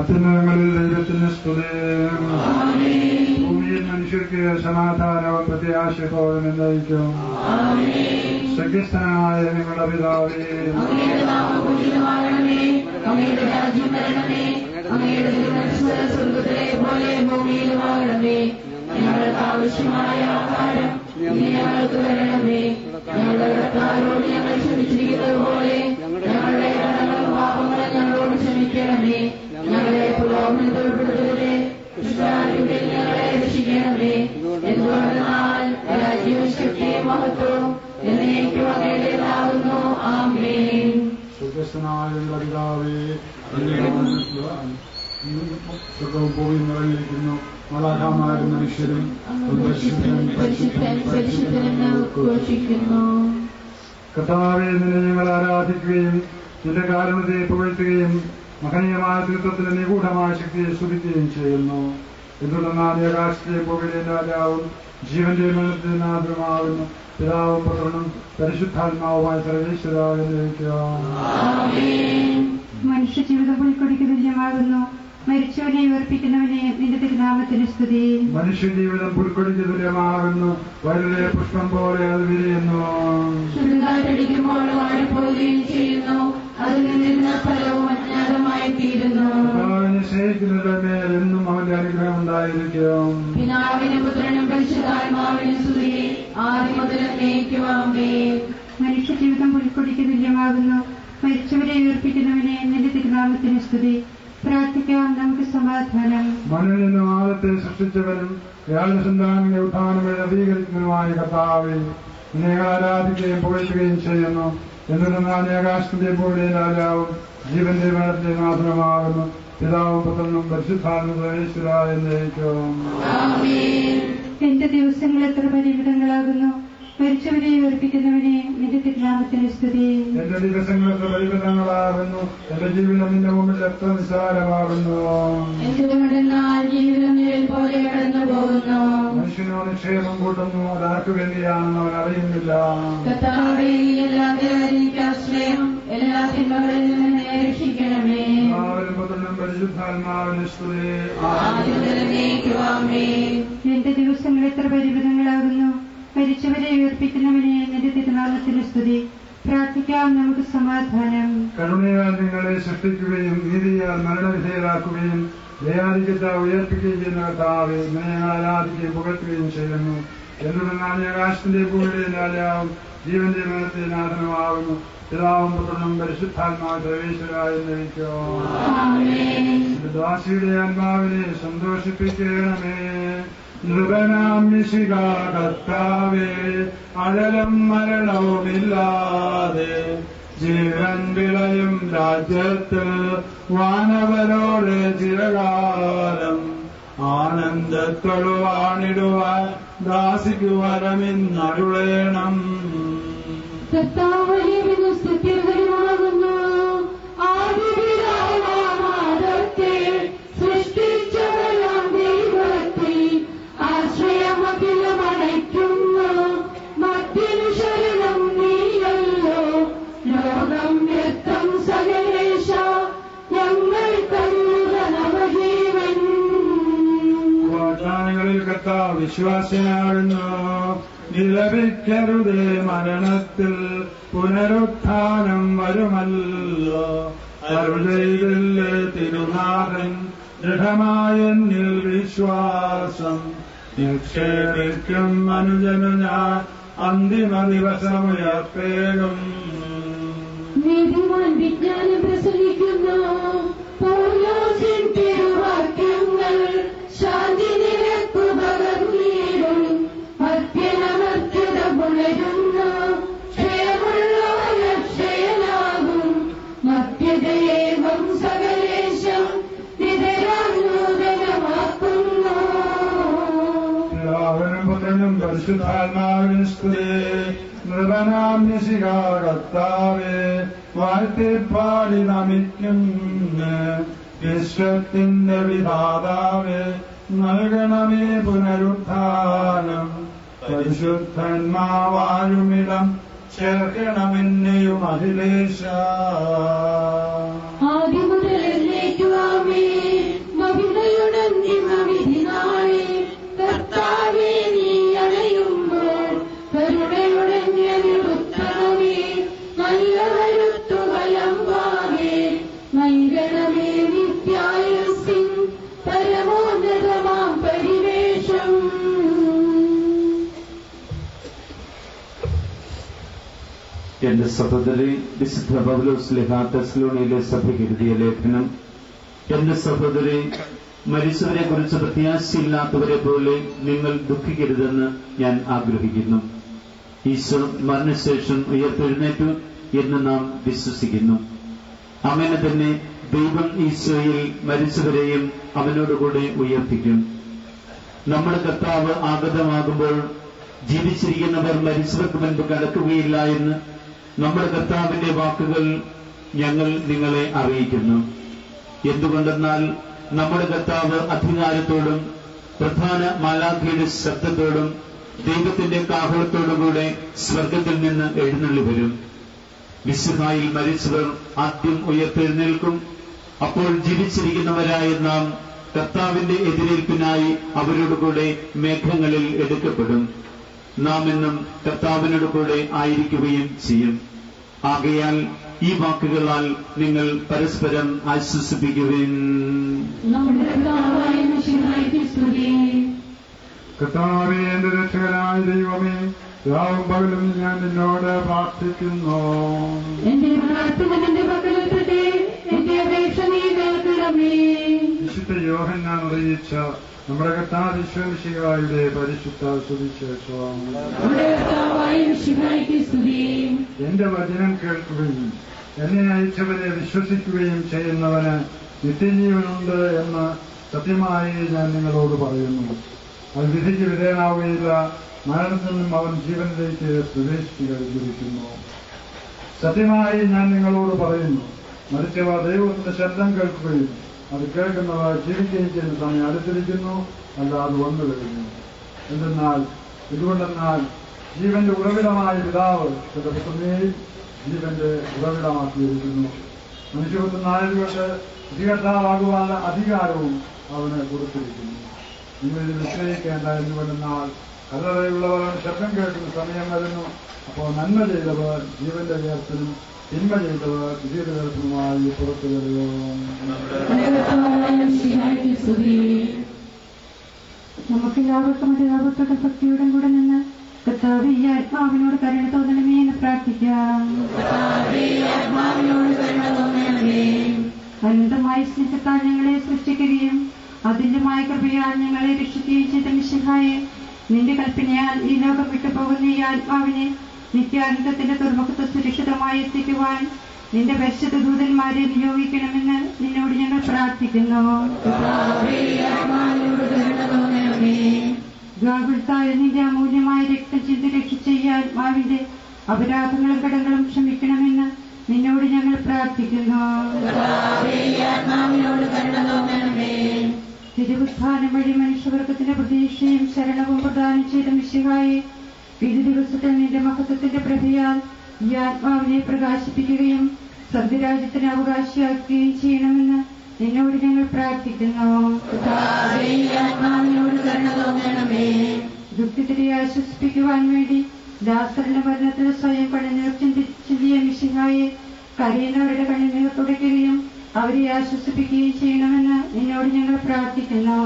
അത്യുന്നതങ്ങളിൽ ദൈവത്തിന് സ്തുതി. ഭൂമിയിൽ മനുഷ്യർക്ക് സമാധാനവും പ്രത്യാശയത്തോടും എന്നയിക്കും. സ്വർഗ്ഗസ്ഥനായ നിങ്ങളുടെ പിതാവേ, ഞങ്ങൾക്ക് ആവശ്യമായ ആഹാരം ഞങ്ങൾക്ക് തരണമേ. ഞങ്ങളുടെ കടക്കാരോട് ഞങ്ങൾ ക്ഷമിച്ചിരിക്കുന്നത് പോലെ ഞങ്ങളുടെ കടങ്ങളും പാപങ്ങളും ഞങ്ങളോട് ക്ഷമിക്കണമേ. ഞങ്ങളെ പ്രലോഭനത്തിൽ ഉൾപ്പെടുത്തരുതേ, ദുഷ്ടാരൂപേ ഞങ്ങളെ രക്ഷിക്കണമേ. എന്തുകൊണ്ടെന്നാൽ രാജ്യവും ശക്തിയും മഹത്വവും എന്നേക്കും അങ്ങയുടേതാകുന്നു. ആമേൻ. സ്വർഗ്ഗസ്ഥനായ പിതാവേ, സ്വർഗ്ഗവും ഭൂമിയും നിറഞ്ഞിരിക്കുന്നു. മലാഖമാരും മനുഷ്യരും കർത്താവേ, നിന്നെ ഞങ്ങൾ ആരാധിക്കുകയും നിന്റെ കാരുണ്യത്തെ പുകഴ്ത്തുകയും മഹനീയമായ തൃത്വത്തിന്റെ നിഗൂഢമായ ശക്തിയെ സ്തുതിക്കുകയും ചെയ്യുന്നു. എന്തുകൊണ്ടെന്നാൽ ആകാശത്തെ പുകയുടെ രാജാവും ജീവന്റെ മരണത്തിന്റെ നാഥനുമാകുന്നു. പിതാവും പുത്രനും പരിശുദ്ധാത്മാവുമായ സർവേശ്വരായിരിക്കുക. മനുഷ്യ ജീവിതം പുൽക്കൊടിക്ക് തുല്യമാകുന്നു. മരിച്ചവനെ ഉയർപ്പിക്കുന്നവനെ നിന്റെ തിരുനാമത്തിന് സ്തുതി. മനുഷ്യജീവിതം പുൽക്കൊടിക്ക് തുല്യമാകുന്നു. വയലിലെ പുഷ്പം പോലെ അത് വിരിയുന്നു. ചുരുങ്ങാറ്റടിക്കുമ്പോൾ വാടിപ്പോവുകയും ചെയ്യുന്നു. അതിൽ നിന്ന് ഫലവും അജ്ഞാതമായി തീരുന്നു. കർത്താവിനെ സ്നേഹിക്കുന്നവരുടെ മേൽ എന്നും അവന്റെ അനുഗ്രഹം ഉണ്ടായിരിക്കും. പിതാവിനും പുത്രനും പരിശുദ്ധാത്മാവിനും സ്തുതി, ആദ്യം മുതൽ എന്നേക്കും. ആമേൻ. മനുഷ്യ ജീവിതം പുൽക്കൊടിക്ക് തുല്യമാകുന്നു. മരിച്ചവരെ ഉയർപ്പിക്കുന്നവനെ നിന്റെ തിരുനാമത്തിന് സ്തുതി. പ്രാർത്ഥിക്കാം, നമുക്ക് സമാധാനം. മണ്ണിൽ നിന്നും ആദത്തെ സൃഷ്ടിച്ചവരും അയാളുടെ സന്താനങ്ങളുടെ ഉത്ഥാനങ്ങളെ നവീകരിക്കുന്നതുമായ കർത്താവേ, ഞങ്ങൾ ആരാധിക്കുകയും പുകഴ്ത്തുകയും ചെയ്യുന്നു. എന്തുകൊണ്ടെന്നാൽ ആകാശത്തിന്റെ പോലെ രാജാവും ജീവന്റെ മരണത്തിന്റെ നാഥനുമാകുന്നു. പിതാവും പുത്രനും പരിശുദ്ധാത്മാവിശ്വരായ എന്നേക്കും. എന്റെ ദിവസങ്ങൾ എത്ര പരിമിതങ്ങളാകുന്നു. മരിച്ചവരെ ഉയർപ്പിക്കുന്നവനെ നിന്റെ തിരുനാമത്തിന് സ്തുതി. എന്റെ ദിവസങ്ങൾ എത്ര പരിമിതങ്ങളാകുന്നു. എന്റെ ജീവിതം നിന്റെ മുമ്പിൽ എത്ര നിസ്സാരമാകുന്നു. എന്തുകൊണ്ടെന്നാൽ ജീവിതം നിഴൽ പോലെ കടന്നു പോകുന്നു. മനുഷ്യനോ നിക്ഷേപം കൂട്ടുന്നു, അതാർക്കു വേണ്ടിയാണെന്ന് അവൻ അറിയുന്നില്ല. കർത്താവേ, എല്ലാത്തിനും സ്നേഹം എല്ലാ തിന്മകളിൽ നിന്ന് രക്ഷിക്കണമേ. അവരും പുത്രനും പരിശുദ്ധാത്മാവിന് സ്തുതി. എന്റെ ദിവസങ്ങൾ എത്ര പരിമിതങ്ങളാകുന്നു. മരിച്ചവരെ ഉയർപ്പിക്കുന്നവനെ നിന്റെ തിരുനാമത്തിന് സ്തുതി. പ്രാർത്ഥിക്കാം, നമുക്ക് സമാധാനം. കരുണയാൽ നിങ്ങളെ സൃഷ്ടിക്കുകയും നീതിയാൽ മരണവിധേയരാക്കുകയും ദയാധിക്യത്തെ ഉയർപ്പിക്കുകയും ചെയ്യുന്ന കർത്താവേ, ഇങ്ങനെ ഞങ്ങൾ ആരാധിക്കുകയും പുകഴ്ത്തുകയും ചെയ്യുന്നു. എന്തുകൊണ്ടെന്നാൽ ആകാശത്തിന്റെ ഭൂമിയുടെ രാജാവും ജീവന്റെ മരണത്തിന്റെ നാഥനുമാകുന്നു. പിതാവും പുത്രനും പരിശുദ്ധാത്മാവ് സർവേശ്വരായ എന്നേക്കും. ദാസിയുടെ ആത്മാവിനെ സന്തോഷിപ്പിക്കണമേ. നൃപനാം മിശിഹ കർത്താവേ, അഴലും മരണവുമില്ലാതെ ജീവൻ വിളയും രാജ്യത്തിൽ വാനവരോട് ചിരകാലം ആനന്ദത്തോടു വാണിടുവാൻ ദാസിക്കു വരമിന്നരുളേണം. സ്തുത്യകരമാകുന്നു ആദിപിതാവാമാദത്തെ സൃഷ്ടിച്ചവരാം ദൈവത്തെ ആശ്രയമഖിലമണയ്ക്കുന്നു. മധ്യനു ശരണം നീയല്ലോ ലോകം വ്യക്തം സകലേശ ഞങ്ങൾ കരുത നവജീവൻ. വാഗ്ദാനങ്ങളിൽ കർത്താവ് വിശ്വാസിയാകുന്നു. നിലവിക്കരുതേ മരണത്തിൽ പുനരുത്ഥാനം വരുമല്ലോ. അരുളയിലെ തിരുനാഥൻ ദൃഢമായെന്നിൽ വിശ്വാസം നിക്ഷേപിക്കും അനുജനു ഞാൻ അന്തിമ ദിവസമുയർപ്പേകും. നീതിമാൻ വിജ്ഞാനം പ്രസംഗിക്കുന്നു. പൗലോസിൻ തിരുവാക്യങ്ങൾ ശാന്തി നിരക്കു പകർന്നീടും. മധ്യനമർത്യത പുലരുന്നു. ക്ഷയമുള്ളവൻ അക്ഷയനാകും. മധ്യതയേവം സകലേശം നിതരാൻ നൂതനമാക്കുന്നു. പിതാവിനും പുത്രനും പരിശുദ്ധാത്മാവിനും സ്തുതി. നൃപനാമ്യസികാ കർത്താവേ വാഴ്ത്തിപ്പാടി നമിക്കുന്നു. വിശ്വത്തിന്റെ വിധാതാവേ നൽകണമേ പുനരുത്ഥാനം. പരിശുദ്ധന്മാവാഴുമിടം ചേർക്കണമെന്നെയും അഖിലേശ. ആദിമുതലേക്കുവാമേ മഹിതയുടെ അന്തിമവിധി നാളെ കർത്താവേ നീ അണയുമ്പോൾ കരുണയുടെ നിരുത്തമേ നല്ല കരുത്തുകലമ്പാകെ നൽകണമേ നിത്യായുസ്സിൻ പരമോന്നതമാം പരിവേഷം. എന്റെ സഹോദരി വിശുദ്ധ പൗലോസ്ലീഹ തെസ്സലോനിയിലെ സഭയ്ക്ക് എഴുതിയ ലേഖനം. എന്റെ സഹോദരി, മരിച്ചവരെ കുറിച്ച് പ്രത്യാശയില്ലാത്തവരെ പോലെ നിങ്ങൾ ദുഃഖിക്കരുതെന്ന് ഞാൻ ആഗ്രഹിക്കുന്നു. ഈശോ മരണശേഷം ഉയർത്തെഴുന്നേറ്റു എന്ന് നാം വിശ്വസിക്കുന്നു. അങ്ങനെ തന്നെ ദൈവം ഈശോയിൽ മരിച്ചവരെയും അവനോടുകൂടെ ഉയർപ്പിക്കും. നമ്മുടെ കർത്താവ് ആഗതമാകുമ്പോൾ ജീവിച്ചിരിക്കുന്നവർ മരിച്ചവർക്ക് മുൻപ് കടക്കുകയില്ല എന്ന് നമ്മുടെ കർത്താവിന്റെ വാക്കുകൾ ഞങ്ങൾ നിങ്ങളെ അറിയിക്കുന്നു. എന്തുകൊണ്ടെന്നാൽ നമ്മുടെ കർത്താവ് അധികാരത്തോടും പ്രധാന മാലാഖയുടെ ശബ്ദത്തോടും ദൈവത്തിന്റെ കാഹളത്തോടുകൂടെ സ്വർഗത്തിൽ നിന്ന് എഴുന്നള്ളി വരും. മിശിഹായിൽ മരിച്ചവർ ആദ്യം ഉയർത്തെഴുന്നേൽക്കും. അപ്പോൾ ജീവിച്ചിരിക്കുന്നവരായ നാം കർത്താവിന്റെ എതിരേൽപ്പിനായി അവരോടുകൂടെ മേഘങ്ങളിൽ എടുക്കപ്പെടും. നാം എന്നും കർത്താവിനോട് കൂടെ ആയിരിക്കുകയും ചെയ്യും. ആകയാൽ ഈ വാക്കുകളാൽ നിങ്ങൾ പരസ്പരം ആശ്വസിപ്പിക്കുവിൻ. കർത്താവേ, എന്റെ രക്ഷകനായ ദൈവമേ, രാവും പകലും ഞാൻ നിന്നോട് പ്രാർത്ഥിക്കുന്നു. എന്റെ പ്രാർത്ഥന നിന്റെ പക്കലെത്തട്ടെ. എന്റെ അപേക്ഷ നീ കേൾക്കണമേ. വിശുദ്ധ യോഹന്നാൻ അറിയിച്ച നമ്മുടെ കർത്താവ് ഈശോമിശിഹായുടെ പരിശുദ്ധ സുവിശേഷം. എന്റെ വചനം കേൾക്കുകയും എന്നെ അയച്ചവരെ വിശ്വസിക്കുകയും ചെയ്യുന്നവന് നിത്യജീവനുണ്ട് എന്ന് സത്യമായി ഞാൻ നിങ്ങളോട് പറയുന്നു. അത് വിധിക്ക് വിധേയനാവുകയില്ല. മരണത്തിൽ നിന്നും അവൻ ജീവനിലേക്ക് പ്രവേശിച്ചു കഴിഞ്ഞിരിക്കുന്നു. സത്യമായി ഞാൻ നിങ്ങളോട് പറയുന്നു, മരിച്ചവ ദൈവത്തിന്റെ ശബ്ദം കേൾക്കുകയും അത് കേൾക്കുന്നവർ ജീവിക്കുകയും ചെയ്യുന്ന സമയം അടുത്തിരിക്കുന്നു, അല്ലാതെ വന്നു കഴിഞ്ഞു. ഇതുകൊണ്ടെന്നാൽ ജീവന്റെ ഉറവിടമായ പിതാവ് തന്റെ പുത്രനെയും ജീവന്റെ ഉറവിടമാക്കിയിരിക്കുന്നു. മനുഷ്യപുത്രനായതുകൊണ്ട് വിധികർത്താവാകുവാനുള്ള അധികാരവും അവന് കൊടുത്തിരിക്കുന്നു. നിങ്ങൾ ഇത് നിശ്ചയിക്കേണ്ട. എന്തുകൊണ്ടെന്നാൽ കല്ലറയുള്ളവർ ശബ്ദം കേൾക്കുന്ന സമയം വരുന്നു. അപ്പോൾ നന്മ ചെയ്തവർ ജീവന്റെ ഉയർത്തിനും തിന്മ ചെയ്തവർ വിധിയുടെ ഉയർത്തിനുമായി പുറത്തു വരും. നമുക്കെല്ലാവർക്കും അതിലാപത്തോടെ ഭക്തിയോടും കൂടെ നിന്ന് കർത്താവേ, ഈ ആത്മാവിനോട് കരുണ തോന്നണമേ എന്ന് പ്രാർത്ഥിക്കാം. അനന്തമായ സ്നേഹത്താൽ ഞങ്ങളെ സൃഷ്ടിക്കുകയും അതിന്റെമായ കൃപയാൽ ഞങ്ങളെ രക്ഷിക്കുകയും ചെയ്ത മിശിഹായെ, നിന്റെ കൽപ്പനയാൽ ഈ ലോകം വിട്ടുപോകുന്ന ഈ ആത്മാവിനെ നിത്യാനന്ദത്തിന്റെ തുറമുഖത്ത് സുരക്ഷിതമായി എത്തിക്കുവാൻ നിന്റെ പരിശുദ്ധ ദൂതന്മാരെ നിയോഗിക്കണമെന്ന് നിന്നോട് ഞങ്ങൾ പ്രാർത്ഥിക്കുന്നു. ഗാഗുൽത്തായ നിന്റെ അമൂല്യമായ രക്തം ചിന്തി രക്ഷിച്ച ഈ ആത്മാവിന്റെ അപരാധങ്ങളും കടങ്ങളും ക്ഷമിക്കണമെന്ന് നിന്നോട് ഞങ്ങൾ പ്രാർത്ഥിക്കുന്നു. തിരുവുത്ഥാനം വഴി മനുഷ്യവർഗത്തിന്റെ പ്രതീക്ഷയും ശരണവും പ്രദാനം ചെയ്ത മിശിഹായെ വിധി ദിവസത്തിൽ നിന്റെ മഹത്വത്തിന്റെ പ്രഭയാൽ ഈ ആത്മാവിനെ പ്രകാശിപ്പിക്കുകയും സ്വർഗരാജ്യത്തിന് അവകാശിയാക്കുകയും ചെയ്യണമെന്ന് നിന്നോട് ഞങ്ങൾ പ്രാർത്ഥിക്കുന്നു. ദുഃഖിതരെ ആശ്വസിപ്പിക്കുവാൻ വേണ്ടി ദാസരുടെ മരണത്തിൽ സ്വയം കണ്ണുനീർ ചിന്തിയ മിശിഹായെ കരയുന്നവരുടെ കണ്ണുനീർ തുടയ്ക്കുകയും അവരെ ആശ്വസിപ്പിക്കുകയും ചെയ്യണമെന്ന് നിന്നോട് ഞങ്ങൾ പ്രാർത്ഥിക്കുന്നു.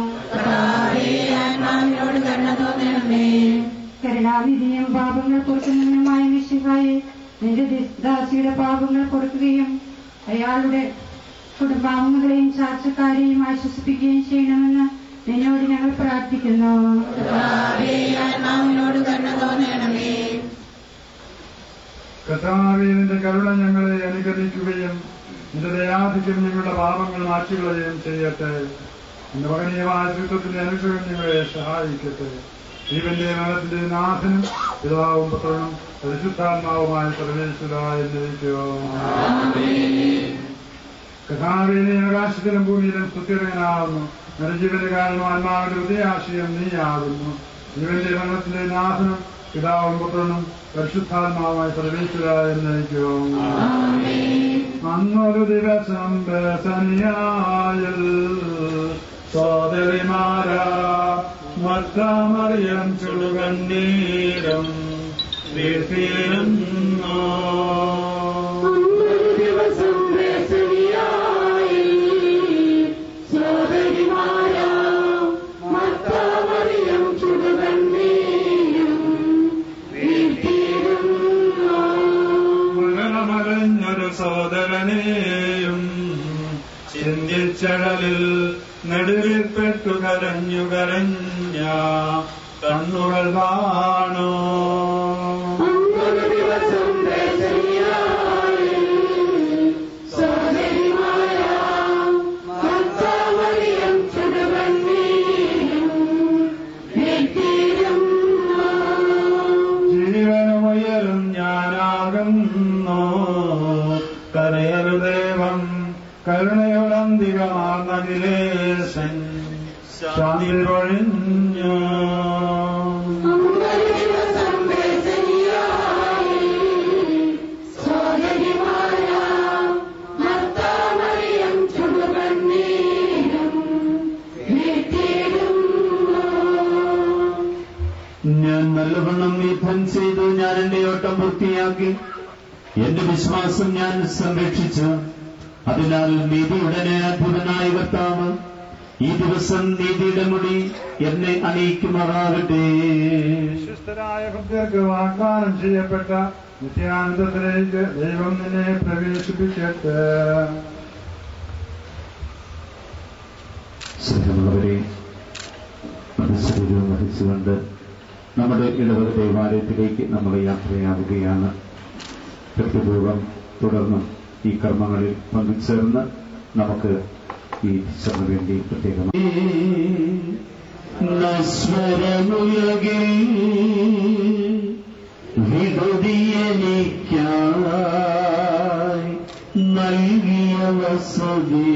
കരുണാനിധിയും പാപങ്ങൾ പൊറുക്കുന്നതിനുമായ മിശിഹായെ നിന്റെ ദാസിയുടെ പാപങ്ങൾ പൊറുക്കുകയും അയാളുടെ കുടുംബാംഗങ്ങളെയും ചാർച്ചക്കാരെയും ആശ്വസിപ്പിക്കുകയും ചെയ്യണമെന്ന് നിന്നോട് ഞങ്ങൾ പ്രാർത്ഥിക്കുന്നു. കർത്താവേ, നിന്റെ കരുണ ഞങ്ങളെ അനുഗ്രഹിക്കുകയും നിന്റെ ദയാധിക്യം ഞങ്ങളുടെ പാപങ്ങൾ മാറ്റുകയും ചെയ്യട്ടെ. നിന്റെ മകനീയമായ ചിത്രത്തിന്റെ അനുഗ്രഹം ഞങ്ങളെ സഹായിക്കട്ടെ. ജീവന്റെ മരണത്തിന്റെ നാഥനും പിതാവും പുത്രനും പരിശുദ്ധാത്മാവുമായ സർവേശ്വരായ കഥാവേ, നീ ആകാശത്തിലും ഭൂമിയിലും സ്തുത്യർഹനാകുന്നു. നിന്റെ കാരണം ആത്മാവിന്റെ ഹൃദയാശയം നീയാകുന്നു. ജീവന്റെ മരണത്തിന്റെ നാഥനും പിതാവും പുത്രനും പരിശുദ്ധാത്മാവായ സർവേശ്വരായ അന്നൊരു ദിവസം ബേസനിയായിൽ സോദരിമാരാ മർത്താമറിയം ചുടുകണ്ണീരും വീഴ്ത്തിയിരുന്നു. മരണമറിഞ്ഞൊരു സോദരനെയും ചിന്തിച്ചടലിൽ നെടുവിൽപ്പെട്ടു കരഞ്ഞു കരഞ്ഞ കണ്ണുകൾ കാണോ. ജീവനുയരും ഞാനാകുന്നു കരയരുദേവം കരുണയോടന്തികമാർന്നതിലേശൻ ശാന്തി പൊഴിഞ്ഞു. ഞാൻ നല്ലവണ്ണം യുദ്ധം ചെയ്തു. ഞാൻ എന്റെ ഓട്ടം പൂർത്തിയാക്കി. എന്റെ വിശ്വാസം ഞാൻ സംരക്ഷിച്ചു. അതിനാൽ നീതിയുടെ അത്ഭുതനായ കർത്താവ് ഈ ദിവസം നീതിയുടെ മുടി എന്നെ അണിയിക്കുമാറാകട്ടെ. വിശുദ്ധരായ ഭക്തർക്ക് വാഗ്ദാനം ചെയ്യപ്പെട്ട നിത്യാനന്ദത്തിലേക്ക് ദൈവം നിന്നെ പ്രവേശിപ്പിക്കട്ടെ. സ്നേഹമുള്ളവരെ, മനസ്സൂര്യവും വഹിച്ചുകൊണ്ട് നമ്മുടെ ഇടവക ദേവാലയത്തിലേക്ക് നമ്മൾ യാത്രയാവുകയാണ്. ഭക്തിപൂർവം തുടർന്നും ഈ കർമ്മങ്ങളിൽ പങ്കുചേർന്ന് നമുക്ക് ഈ ടീച്ചറിന് വേണ്ടി പ്രത്യേകമായി നൽകിയ വസതി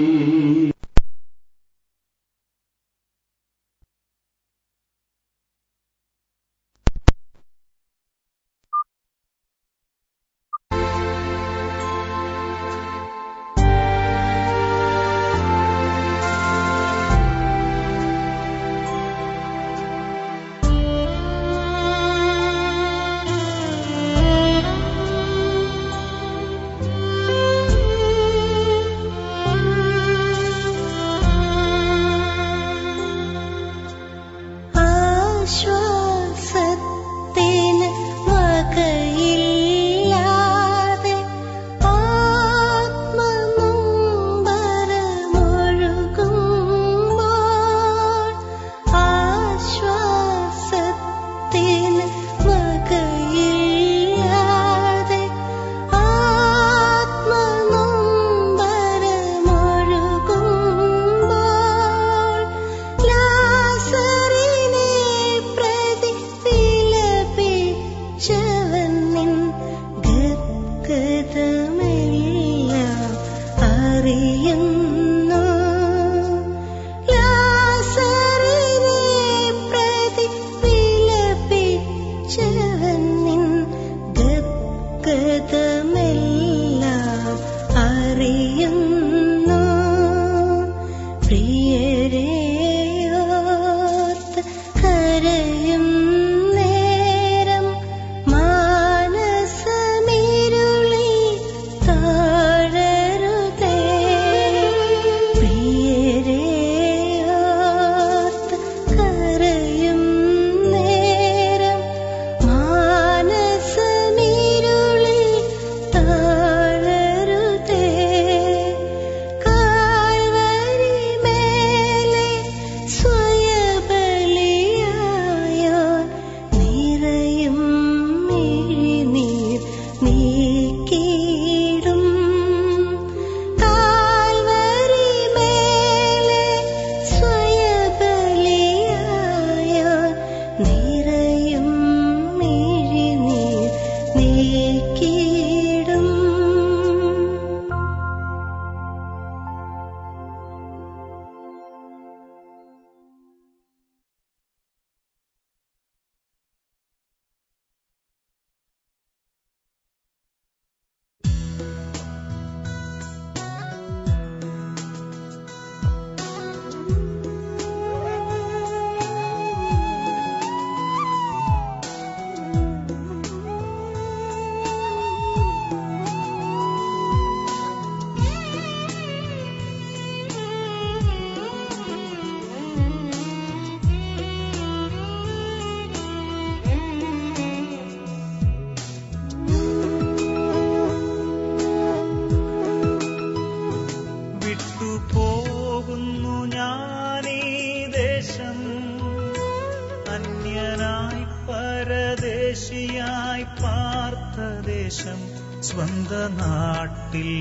നാട്ടിൽ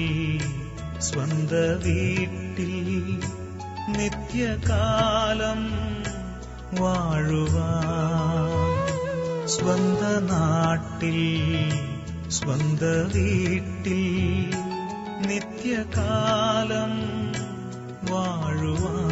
സ്വന്ത വീട്ടിൽ നിത്യകാലം വാഴുവാൻ. സ്വന്ത നാട്ടിൽ സ്വന്ത വീട്ടിൽ നിത്യകാലം വാഴുവാൻ.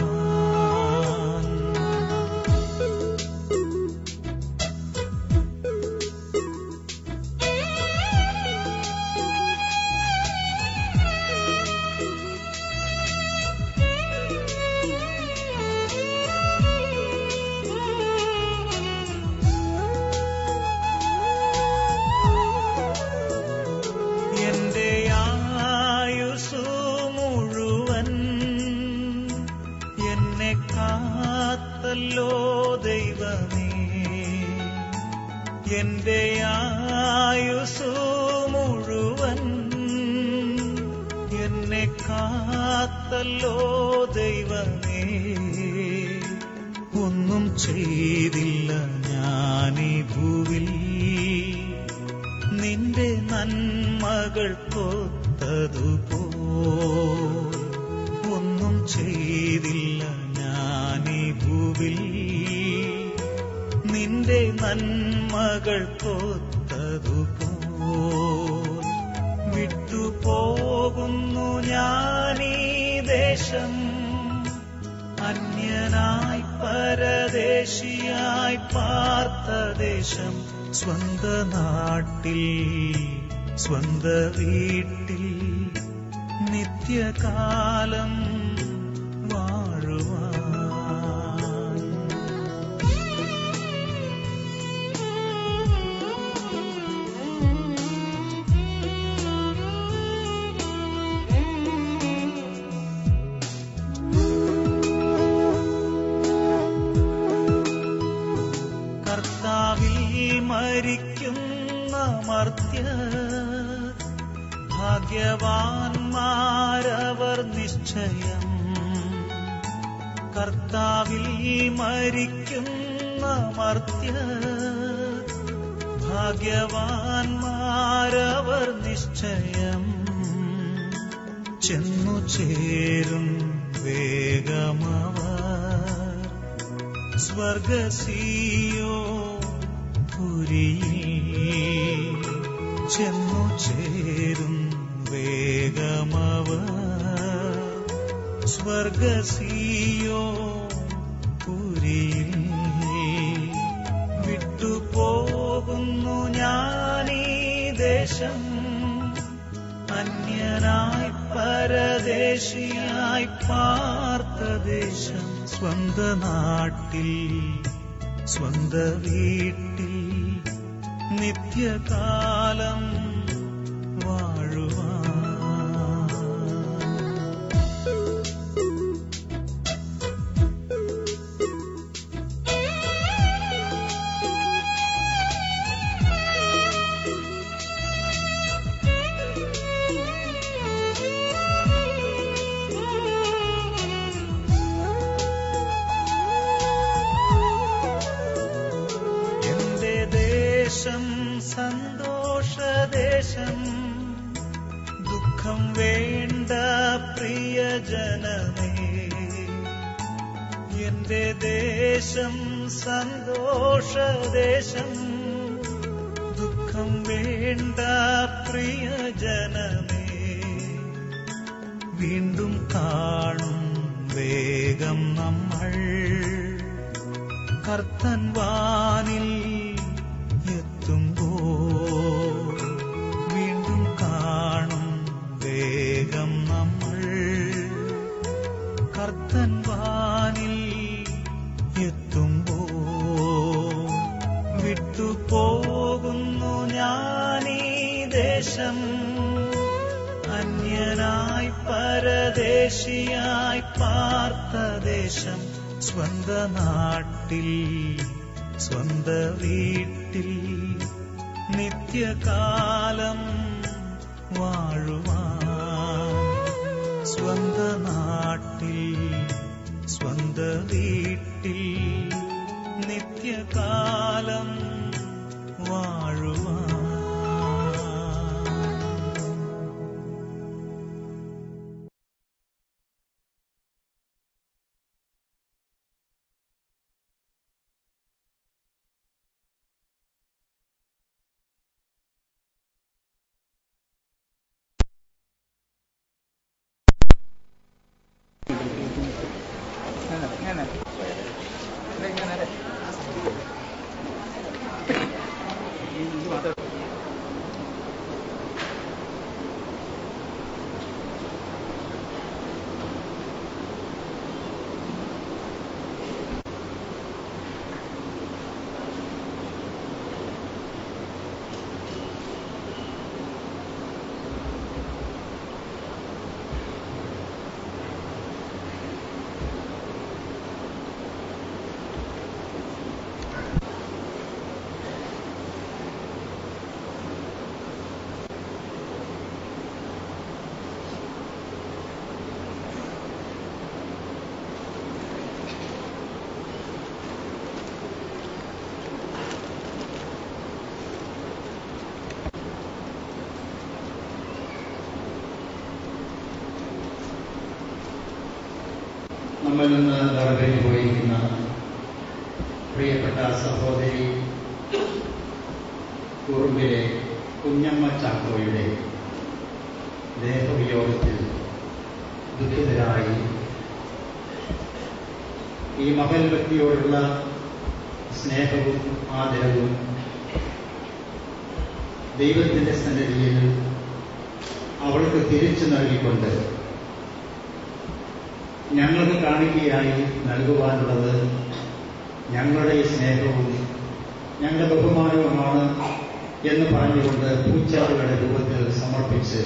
എന്റെ ആയുസ്സു മുഴുവൻ എന്നെ കാത്തല്ലോ ദൈവമേ. എന്റെ ആയുസ്സു മുഴുവൻ എന്നെ കാത്തല്ലോ ദൈവമേ. ഒന്നും ചെയ്തില്ല ഞാനീ ഭൂവിൽ നിന്റെ നന്മകൾക്കൊത്തതുപോൽ. ഒന്നും ചെയ്തില്ല ഞാനീ ഭൂവിൽ നിന്റെ നന്മകൾക്കൊത്തതുപോൽ. വിട്ടുപോകുന്നു ഞാനീ ദേശം, അന്യനായി പരദേശിയായി പാർത്ത ദേശം. സ്വന്ത നാട്ടിൽ സ്വന്ത വീട്ടിൽ നിത്യകാലം വാഴുവാൻ. കർത്താവിൽ മരിക്കുന്ന മർത്യർ ഭാഗ്യവാന്മാരവർ നിശ്ചയം. കർത്താവിൽ മരിക്കുന്ന മർത്യർ ഭാഗ്യവാന്മാരവർ നിശ്ചയം. ചെന്നു ചേരും വേഗമവർ സ്വർഗസിയോപുരിയിൽ. ചെന്നു ചേരും വേഗമവർ സ്വർഗസിയോപുരിയിൽ. വിട്ടുപോകുന്നു ഞാനീ ദേശം, അന്യനായി പരദേശിയായി പാർത്ത ദേശം. സ്വന്ത നാട്ടിൽ സ്വന്ത വീട്ടിൽ നിത്യകാലം വാഴുവാൻ. സന്തോഷദേശം, ദുഃഖം വേണ്ട പ്രിയജനമേ. എന്റെ ദേശം സന്തോഷദേശം, ദുഃഖം വേണ്ട പ്രിയജനമേ. വീണ്ടും കാണും വേഗം നമ്മൾ കർത്തൻ വാനിൽ എത്തുമ്പോൾ. വീണ്ടും കാണും വേഗം നമ്മൾ കർത്തൻ വാനിൽ എത്തുമ്പോൾ. വിട്ടുപോകുന്നു ഞാനീ ദേശം, അന്യനായി പരദേശിയായി പാർത്ത ദേശം. സ്വന്ത നാട്ടിൽ സ്വന്ത വീട്ടിൽ നിത്യകാലം വാഴുവാൻ. സ്വന്ത നാട്ടിൽ സ്വന്ത വീട്ടിൽ നിത്യകാലം വാഴുവാൻ. നമ്മിൽ നിന്ന് വേർപിരിഞ്ഞു പോയിരിക്കുന്ന പ്രിയപ്പെട്ട സഹോദരി കുറുമ്പിലെ കുഞ്ഞമ്മ ചാക്കോയുടെ ദേഹവിയോഗത്തിൽ ദുഃഖിതരായി ഈ മകൻ വ്യക്തിയോടുള്ള സ്നേഹവും ആദരവും ദൈവത്തിന്റെ സന്നിധിയിൽ അവൾക്ക് തിരിച്ചു നൽകിക്കൊണ്ട് ഞങ്ങൾക്ക് കാണിക്കയായി നൽകുവാനുള്ളത് ഞങ്ങളുടെ ഈ സ്നേഹവും ഞങ്ങളുടെ ബഹുമാനവുമാണ് എന്ന് പറഞ്ഞുകൊണ്ട് പൂച്ചാറുകളുടെ രൂപത്തിൽ സമർപ്പിച്ച്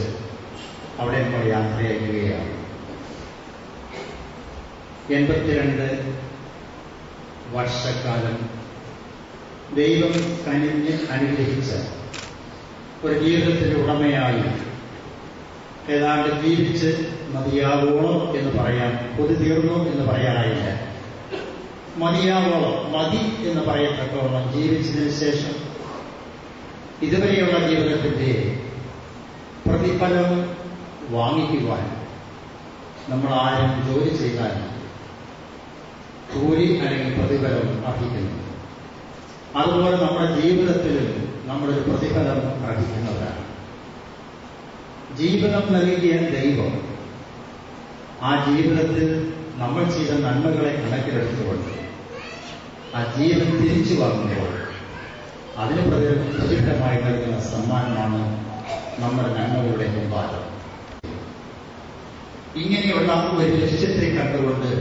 അവിടെ നമ്മൾ യാത്രയക്കുകയാണ്. 82 വർഷക്കാലം ദൈവം കനിഞ്ഞ് അനുഗ്രഹിച്ച ഒരു ജീവിതത്തിന്റെ ഉടമയായി ഏതാണ്ട് ജീവിച്ച് മതിയാവോളം എന്ന് പറയാൻ, കൊതി തീർന്നു എന്ന് പറയാനായില്ല, മതിയാവോളം, മതി എന്ന് പറയത്തക്കോളം ജീവിച്ചതിന് ശേഷം ഇതുവരെയുള്ള ജീവിതത്തിന്റെ പ്രതിഫലം വാങ്ങിക്കുവാൻ നമ്മൾ ആരും ജോലി ചെയ്താൽ കൂലി അല്ലെങ്കിൽ പ്രതിഫലം അർഹിക്കുന്നു. അതുപോലെ നമ്മുടെ ജീവിതത്തിലും നമ്മളൊരു പ്രതിഫലം അർഹിക്കുന്നവരാണ്. ജീവിതം നൽകിയ ദൈവം ആ ജീവിതത്തിൽ നമ്മൾ ചെയ്ത നന്മകളെ കണക്കിലെടുത്തുകൊണ്ട് ആ ജീവൻ തിരിച്ചു വാങ്ങുമ്പോൾ അതിന് പ്രതിഫലമായി നൽകുന്ന സമ്മാനമാണ് നമ്മുടെ നന്മകളുടെ മുമ്പാകം. ഇങ്ങനെയുള്ള ഒരു ലക്ഷ്യത്തെ കണ്ടുകൊണ്ട്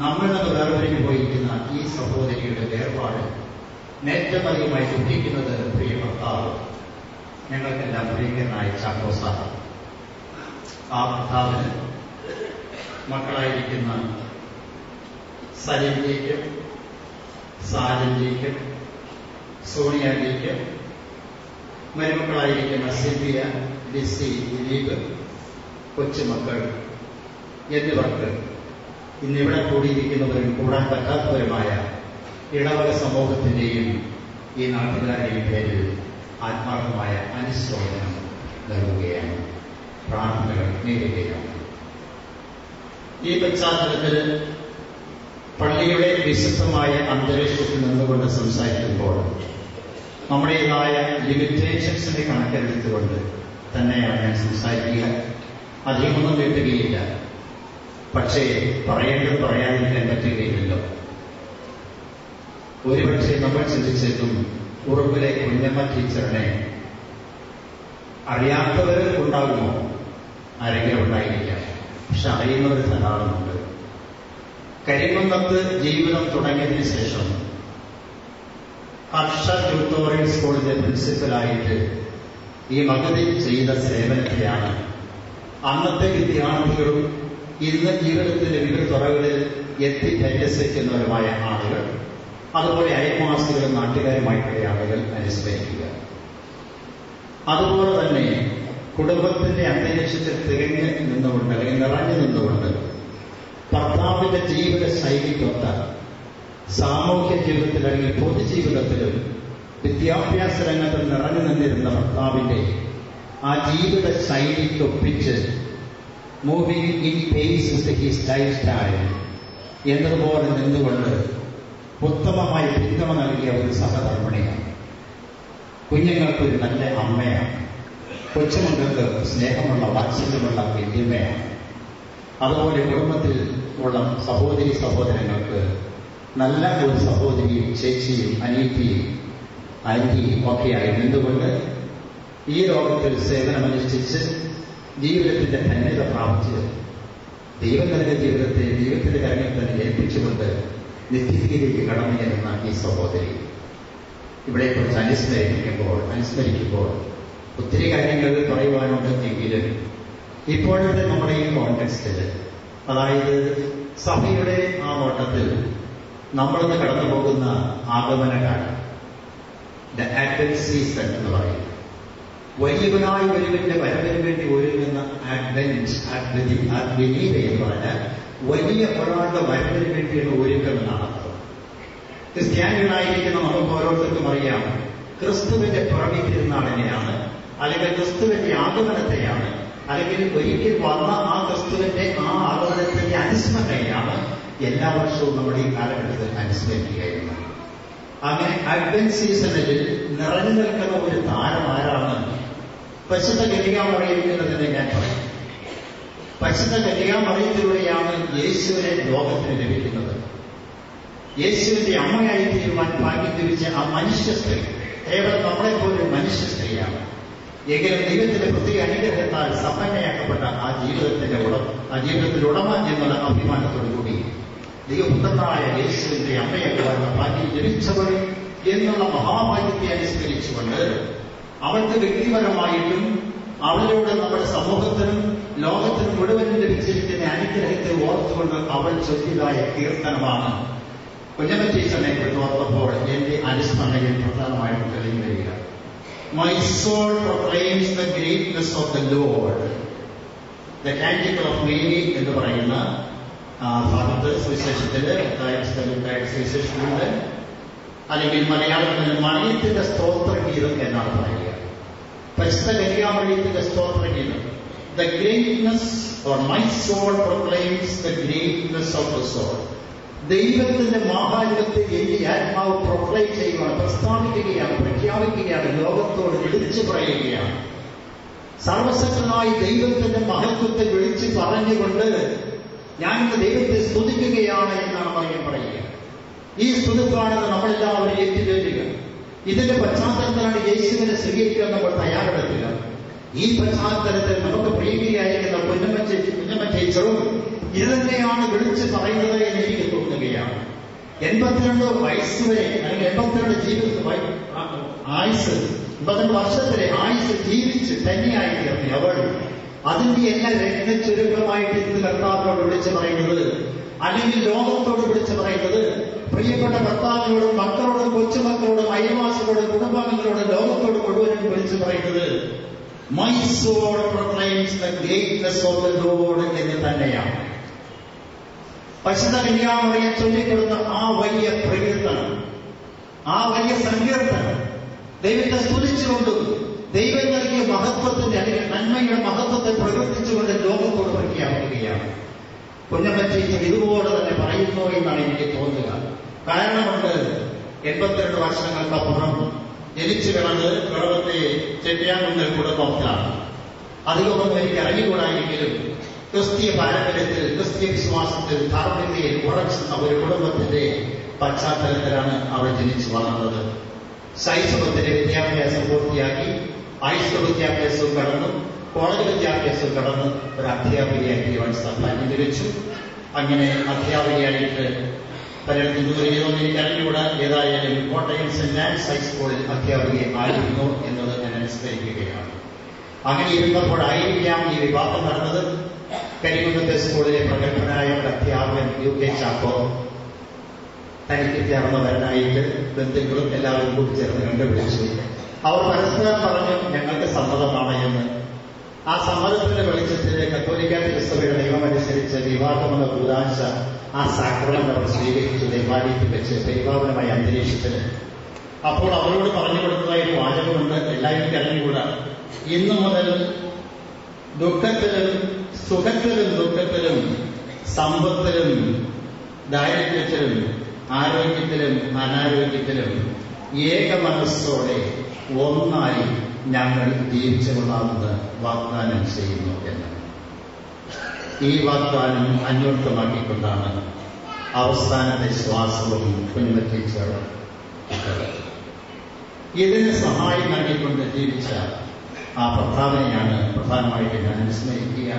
നമ്മൾ നിന്ന് വേർപിരിഞ്ഞു പോയിരിക്കുന്ന ഈ സഹോദരിയുടെ വേർപാട് നേറ്റമധികമായി ദുഃഖിക്കുന്നത് പ്രിയ ഭർത്താവ്, ഞങ്ങൾക്കെല്ലാം പ്രിയങ്കരനായ ചാക്കോ സാർ. ആ ഭർത്താവിന് മക്കളായിരിക്കുന്ന സലിംജിക്കും സാജൻജിക്കും സോണിയാജിക്കും മരുമക്കളായിരിക്കുന്ന സിബിയ, ലിസി, ദിലീപ്, കൊച്ചുമക്കൾ എന്നിവർക്ക് ഇന്നിവിടെ കൂടിയിരിക്കുന്നവരും കൂടാൻ പറ്റാത്തവരുമായ ഇടവക സമൂഹത്തിന്റെയും ഈ നാട്ടുകാരുടെയും പേരിൽ ആത്മാർത്ഥമായ അനുശോചനം നൽകുകയാണ്, പ്രാർത്ഥനകൾ നേരുകയാണ്. ഈ പശ്ചാത്തലത്തിൽ പള്ളിയുടെ വിശുദ്ധമായ അന്തരീക്ഷത്തിൽ നിന്നുകൊണ്ട് സംസാരിക്കുമ്പോൾ നമ്മുടേതായ ലിമിറ്റേഷൻസിനെ കണക്കെടുത്തുകൊണ്ട് തന്നെയാണ് ഞാൻ സംസാരിക്കുക. അധികമൊന്നും നീട്ടുകയില്ല. പക്ഷേ പറയേണ്ടത് പറയാതിരിക്കാൻ പറ്റുകയില്ലല്ലോ. ഒരുപക്ഷെ നമ്മൾ ചിന്തിച്ചേക്കും ഉറുമ്പിലെ കുഞ്ഞമ്മ ടീച്ചറിനെ അറിയാത്തവർ ഉണ്ടാകുമോ? ആരെങ്കിലും ഉണ്ടായിരിക്കാം. പക്ഷെ അറിയുന്നവർ ധാരാളമുണ്ട്. കരിമന്നത്ത് ജീവിതം തുടങ്ങിയതിനു ശേഷം ഹർഷ ട്യൂട്ടോറിയൽ സ്കൂളിന്റെ പ്രിൻസിപ്പലായിട്ട് ഈ മകതി ചെയ്ത സേവനത്തെയാണ് അന്നത്തെ വിദ്യാർത്ഥികളും ഇന്ന് ജീവിതത്തിന്റെ വിവിധ തുറകളിൽ എത്തി പരിരസിക്കുന്നവരുമായ ആളുകൾ, അതുപോലെ അയൽവാസികളും നാട്ടുകാരുമായിട്ടുള്ള ആളുകൾ അനുസ്മരിക്കുക. അതുപോലെ തന്നെ കുടുംബത്തിന്റെ അന്തരീക്ഷത്തിൽ തികഞ്ഞ് നിന്നുകൊണ്ട് അല്ലെങ്കിൽ നിറഞ്ഞു നിന്നുകൊണ്ട് ഭർത്താവിന്റെ ജീവിത ശൈലിക്കൊത്ത സാമൂഹ്യ ജീവിതത്തിൽ അല്ലെങ്കിൽ പൊതുജീവിതത്തിലും വിദ്യാഭ്യാസ രംഗത്തിൽ നിറഞ്ഞു നിന്നിരുന്ന ഭർത്താവിന്റെ ആ ജീവിത ശൈലിക്കൊപ്പിച്ച് moving in pace with his life style എന്നതുപോലെ നിന്നുകൊണ്ട് ഉത്തമമായി പിന്തുണ നൽകിയ ഒരു സഹധർമ്മിണിയാണ്. കുഞ്ഞുങ്ങൾക്കൊരു നല്ല അമ്മയാണ്. കൊച്ചുമക്കൾക്ക് സ്നേഹമുള്ള വാത്സല്യമുള്ള വല്യമ്മയാണ്. അതുപോലെ കുടുംബത്തിൽ ഉള്ള സഹോദരി സഹോദരങ്ങൾക്ക് നല്ല ഒരു സഹോദരിയും ചേച്ചിയും അനിയത്തിയും ആന്റിയും ഒക്കെയായി നിന്നുകൊണ്ട് ഈ ലോകത്തിൽ സേവനമനുഷ്ഠിച്ച് ജീവിതത്തിന്റെ ധന്യത പ്രാപിച്ച് ദൈവം നൽകിയ ജീവിതത്തെ ദൈവത്തിന്റെ കരങ്ങളിൽ തന്നെ ഏൽപ്പിച്ചുകൊണ്ട് നിത്യതയിലേക്ക് കടന്നുചെല്ലുന്ന ഈ സഹോദരി ഇവിടെക്കുറിച്ച് അനുസ്മരിക്കുമ്പോൾ ഒത്തിരി കാര്യങ്ങൾ പറയുവാനുണ്ട്. എങ്കിലും ഇപ്പോഴത്തെ നമ്മുടെ ഈ കോണ്ടെക്സ്റ്റിൽ, അതായത് സഭയുടെ ആ നോട്ടത്തിൽ നമ്മളിന്ന് കടന്നു പോകുന്ന ആഗമനകാലം, ദ അഡ്വന്റ് സീസൺ എന്ന് പറയും. വലിയവനായി ഒരുവന്റെ വരവിന് വേണ്ടി ഒരുങ്ങുന്ന അഡ്വന്റ് എന്ന് പറഞ്ഞാൽ വലിയ ഒരാളുടെ വരവിന് വേണ്ടിയാണ് ഒരുക്കമെന്നാണ് അർത്ഥം. ക്രിസ്ത്യാനികളായിരിക്കുന്ന നമുക്ക് ഓരോരുത്തർക്കും അറിയാം, ക്രിസ്തുവിന്റെ പിറവി തിരുനാളിനെയാണ്, അല്ലെങ്കിൽ ക്രിസ്തുവിന്റെ ആഗമനത്തെയാണ്, അല്ലെങ്കിൽ ഒരിക്കൽ വന്ന ആ ക്രിസ്തുവിന്റെ ആ ആഗമനത്തിന്റെ അനുസ്മരണയാണ് എല്ലാ വർഷവും നമ്മുടെ ഈ കാലഘട്ടത്തിൽ അനുസ്മരിക്കുകയായിരുന്നു. അങ്ങനെ അഡ്വന്റ് സീസണിൽ നിറഞ്ഞു നിൽക്കുന്ന ഒരു താരം ആരാണ്? പരിശുദ്ധ കന്യകാമറിയത്തിനെന്ന് ഞാൻ പറയും. പരിശുദ്ധ കന്യകാമറിയത്തിലൂടെയാണ് യേശുവിനെ ലോകത്തിന് ലഭിക്കുന്നത്. യേശുവിന്റെ അമ്മയായി തീരുവാൻ ഭാഗ്യം ലഭിച്ച ആ മനുഷ്യ സ്ത്രീ കേവലം നമ്മളെപ്പോലെ മനുഷ്യ സ്ത്രീയാണ്. എങ്കിലും ദൈവത്തിന്റെ പ്രത്യേക അനുഗ്രഹത്താൽ സമ്പന്നയാക്കപ്പെട്ട ആ ജീവിതത്തിന്റെ ഉടമ എന്നുള്ള അഭിമാനത്തോടുകൂടി ദൈവപുത്രനായ യേശുവിന്റെ അമ്മയാക്കുവാനുള്ള ഭാഗ്യം ലഭിച്ചവൾ എന്നുള്ള മഹാഭാഗ്യത്തെ അനുസ്മരിച്ചുകൊണ്ട് അവൾക്ക് വ്യക്തിപരമായിട്ടും അവളിലൂടെ നമ്മുടെ സമൂഹത്തിനും ലോകത്തിനും മുഴുവനും ലഭിച്ചിരിക്കുന്ന അനുഗ്രഹത്തെ ഓർത്തുകൊണ്ട് അവൾ ചൊല്ലിയതായ കീർത്തനമാണ് കുഞ്ഞമ്മ ടീച്ചറിനെ കുറിച്ച് ഓർത്തപ്പോൾ എന്റെ അനുസ്മരണയിൽ പ്രധാനമായിട്ടും തെളിഞ്ഞു വരിക. My soul proclaims the greatness of the Lord. The Canticle of Mary എന്ന് പറയുന്ന ഭാഗത്ത് സുവിശേഷത്തില് സുവിശേഷത്തിലുണ്ട്. അല്ലെങ്കിൽ മലയാളത്തിൽ മറിയത്തിന്റെ സ്തോത്രഗീതം എന്നാണ് പറയുക. പരിശുദ്ധ കന്യകാമറിയത്തിന്റെ സ്തോത്രഗീതം. The greatness or my soul proclaims the greatness of the soul. ദൈവത്തിന്റെ മാഹാത്മ്യത്തെ എന്റെ ആത്മാവ് പ്രൊക്ലെയിം ചെയ്യുകയാണ്, പ്രസ്താവിക്കുകയാണ്, പ്രഖ്യാപിക്കുകയാണ്, ലോകത്തോട് വിളിച്ചു പറയുകയാണ്. സർവശക്തനായ ദൈവത്തിന്റെ മഹത്വത്തെ വിളിച്ചു പറഞ്ഞുകൊണ്ട് ഞാൻ ദൈവത്തെ സ്തുതിക്കുകയാണ് എന്നാണ് മറിയം പറയുക. ഈ സ്തുതിപ്പാണെന്ന് നമ്മളെല്ലാവരും ഏറ്റുചൊല്ലുക. ഇതിന്റെ പശ്ചാത്തലത്തിലാണ് യേശുവിനെ സ്വീകരിക്കാൻ നമ്മൾ തയ്യാറെടുക്കുക. ഈ പശ്ചാത്തലത്തിൽ നമുക്ക് പ്രിയകരിയായിരിക്കുന്ന കുഞ്ഞമ്മ ടീച്ചറും ഇത് തന്നെയാണ് വിളിച്ചു പറയുന്നത് എന്ന് എനിക്ക് തോന്നുകയാണ്. 82 വയസ്സ് വരെ അല്ലെങ്കിൽ 82 വർഷത്തിലെ ആയുസ് ജീവിച്ച് തന്നെയായി തീർന്ന അവൾ അതിന്റെ എല്ലാ രത്നച്ചുരുക്കമായിട്ട് ഇന്ന് കർത്താവിനോട് വിളിച്ചു പറയുന്നത്, അല്ലെങ്കിൽ ലോകത്തോട് വിളിച്ചു പറയുന്നത്, പ്രിയപ്പെട്ട ഭർത്താവിനോടും മക്കളോടും കൊച്ചുമക്കളോടും അയൽവാസികളോടും കുടുംബാംഗങ്ങളോടും ലോകത്തോട് മുഴുവനും വിളിച്ചു പറയുന്നത് My soul proclaims the greatness of the Lord എന്ന് തന്നെയാണ്. പരിശുദ്ധ കന്യകാമറിയം ചൊല്ലിക്കൊടുത്ത ആ വലിയ പ്രകീർത്തനം, ആ വലിയ സങ്കീർത്തനം ദൈവത്തെ സ്തുതിച്ചുകൊണ്ടും ദൈവം നൽകിയ മഹത്വത്തിന്റെ അല്ലെങ്കിൽ നന്മയുടെ മഹത്വത്തെ പ്രകീർത്തിച്ചുകൊണ്ട് ലോകത്തോട് പ്രഖ്യാപിക്കുകയാണ്. കുഞ്ഞമ്മ ടീച്ചർ ഇതുപോലെ തന്നെ പറയുന്നു എന്നാണ് എനിക്ക് തോന്നുക. കാരണമുണ്ട്, 82 വർഷങ്ങൾക്കപ്പുറം ജനിച്ചു കിടന്ന് കേരളത്തെ ചെട്ടിയാങ്കുന്നൽ കുടുംബത്തിലാണ്. അധികമൊന്നും എനിക്ക് അറിഞ്ഞുകൂടായെങ്കിലും ക്രിസ്തീയ പാരമ്പര്യത്തിൽ, ക്രിസ്തീയ വിശ്വാസത്തിൽ, ധാർമ്മികതയിൽ ഉറച്ചുന്ന ഒരു കുടുംബത്തിന്റെ പശ്ചാത്തലത്തിലാണ് അവർ ജനിച്ചു വളർന്നത്. ശൈശവത്തിന്റെ വിദ്യാഭ്യാസം പൂർത്തിയാക്കി ഹൈസ്കൂൾ വിദ്യാഭ്യാസവും കടന്നു, കോളേജ് വിദ്യാഭ്യാസവും കടന്ന് ഒരു അധ്യാപികയായി തീരുവാൻ ഭാഗ്യം ലഭിച്ചു. അങ്ങനെ അധ്യാപികയായിട്ട് പലയിടത്തും ജോലി ചെയ്തൊന്നും എനിക്ക് അറിഞ്ഞുകൂടാ. ഏതായാലും കോട്ടയം സെന്റ് ആൻസ് ഹൈസ്കൂളിൽ അധ്യാപികയെ ആയിരുന്നു എന്നത് ഞാൻ അനുസ്മരിക്കുകയാണ്. അങ്ങനെ ഇരുന്നപ്പോഴായിരിക്കാം ഈ വിവാഹം നടന്നത്. കരികുന്നത്തെ സ്കൂളിലെ പ്രഗത്ഭനായ അധ്യാപകൻ UK ചാക്കോ തനിക്ക് ചേർന്നവരനായിട്ട് ബന്ധുക്കളും എല്ലാവരും കൂടി ചേർന്ന് കണ്ടുപിടിച്ചു. അവർ പരസ്പരം പറഞ്ഞു ഞങ്ങൾക്ക് സമ്മതമാണ് എന്ന്. ആ സമ്മതത്തിന്റെ വെളിച്ചത്തിൽ കത്തോലിക്ക തിരുസഭയുടെ നിയമമനുസരിച്ച് വിവാഹമെന്ന കൂതാശ ആ സാക്രമെന്റ് അവർ സ്വീകരിച്ചു ദേവാലയത്തിൽ വെച്ച് പരിപാവനമായ അന്തരീക്ഷത്തിൽ. അപ്പോൾ അവരോട് പറഞ്ഞു കൊടുത്തതായ ഒരു വാചകമുണ്ട്, എല്ലാവരും അറിഞ്ഞുകൂടാ. ഇന്നു മുതൽ ദുഃഖത്തിലും സുഖത്തിലും ദുഃഖത്തിലും സമ്പത്തിലും ദാരിദ്ര്യത്തിലും ആരോഗ്യത്തിലും അനാരോഗ്യത്തിലും ഏക മനസ്സോടെ ഒന്നായി ഞങ്ങൾ ജീവിച്ചു കൊള്ളാമെന്ന് വാഗ്ദാനം ചെയ്യുന്നു എന്ന്. ഈ വാഗ്ദാനം അന്വർത്ഥമാക്കിക്കൊണ്ടാണ് അവസാനത്തെ ശ്വാസവും കുഞ്ഞമ്മ ടീച്ചർ ഇതിന് സഹായം നൽകിക്കൊണ്ട് ജീവിച്ച ആ ഭർത്താവിനെയാണ് പ്രധാനമായിട്ട് ഞാൻ അനുസ്മരിക്കുക.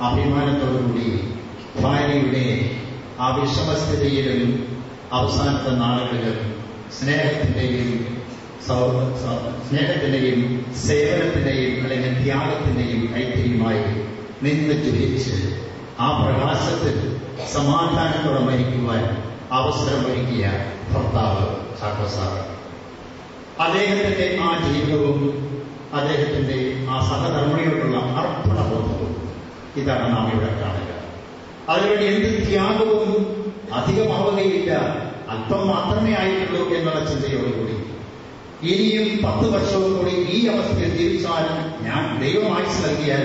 അഭിമാനത്തോടുകൂടി ഭാര്യയുടെ ആ വിഷമസ്ഥിതിയിലും അവസാനത്തെ നാളുകളിലും സ്നേഹത്തിന്റെയും സേവനത്തിന്റെയും അല്ലെങ്കിൽ ത്യാഗത്തിന്റെയും ഐതിഹ്യമായി നിന്ന് ജ്വലിച്ച് ആ പ്രകാശത്തിൽ സമാധാനത്തോടെ മരിക്കുവാൻ അവസരം ഒരുക്കിയ ഭർത്താവ് ചാക്കോ സാർ. അദ്ദേഹത്തിന്റെ ആ ജീവിതവും അദ്ദേഹത്തിന്റെ ആ സഹധർമ്മിയോടുള്ള അർപ്പണബോധവും ഇതാണ് നാം ഇവിടെ കാണുക. അതിനുവേണ്ടി എന്ത് ത്യാഗവും അധികമാവുകയില്ല, അല്പം മാത്രമേ ആയിട്ടുള്ളൂ എന്നുള്ള ചിന്തയോടുകൂടി ഇനിയും 10 വർഷവും കൂടി ഈ അവസ്ഥയിൽ ജീവിച്ചാലും ഞാൻ ദൈവമായുസ് നൽകിയാൽ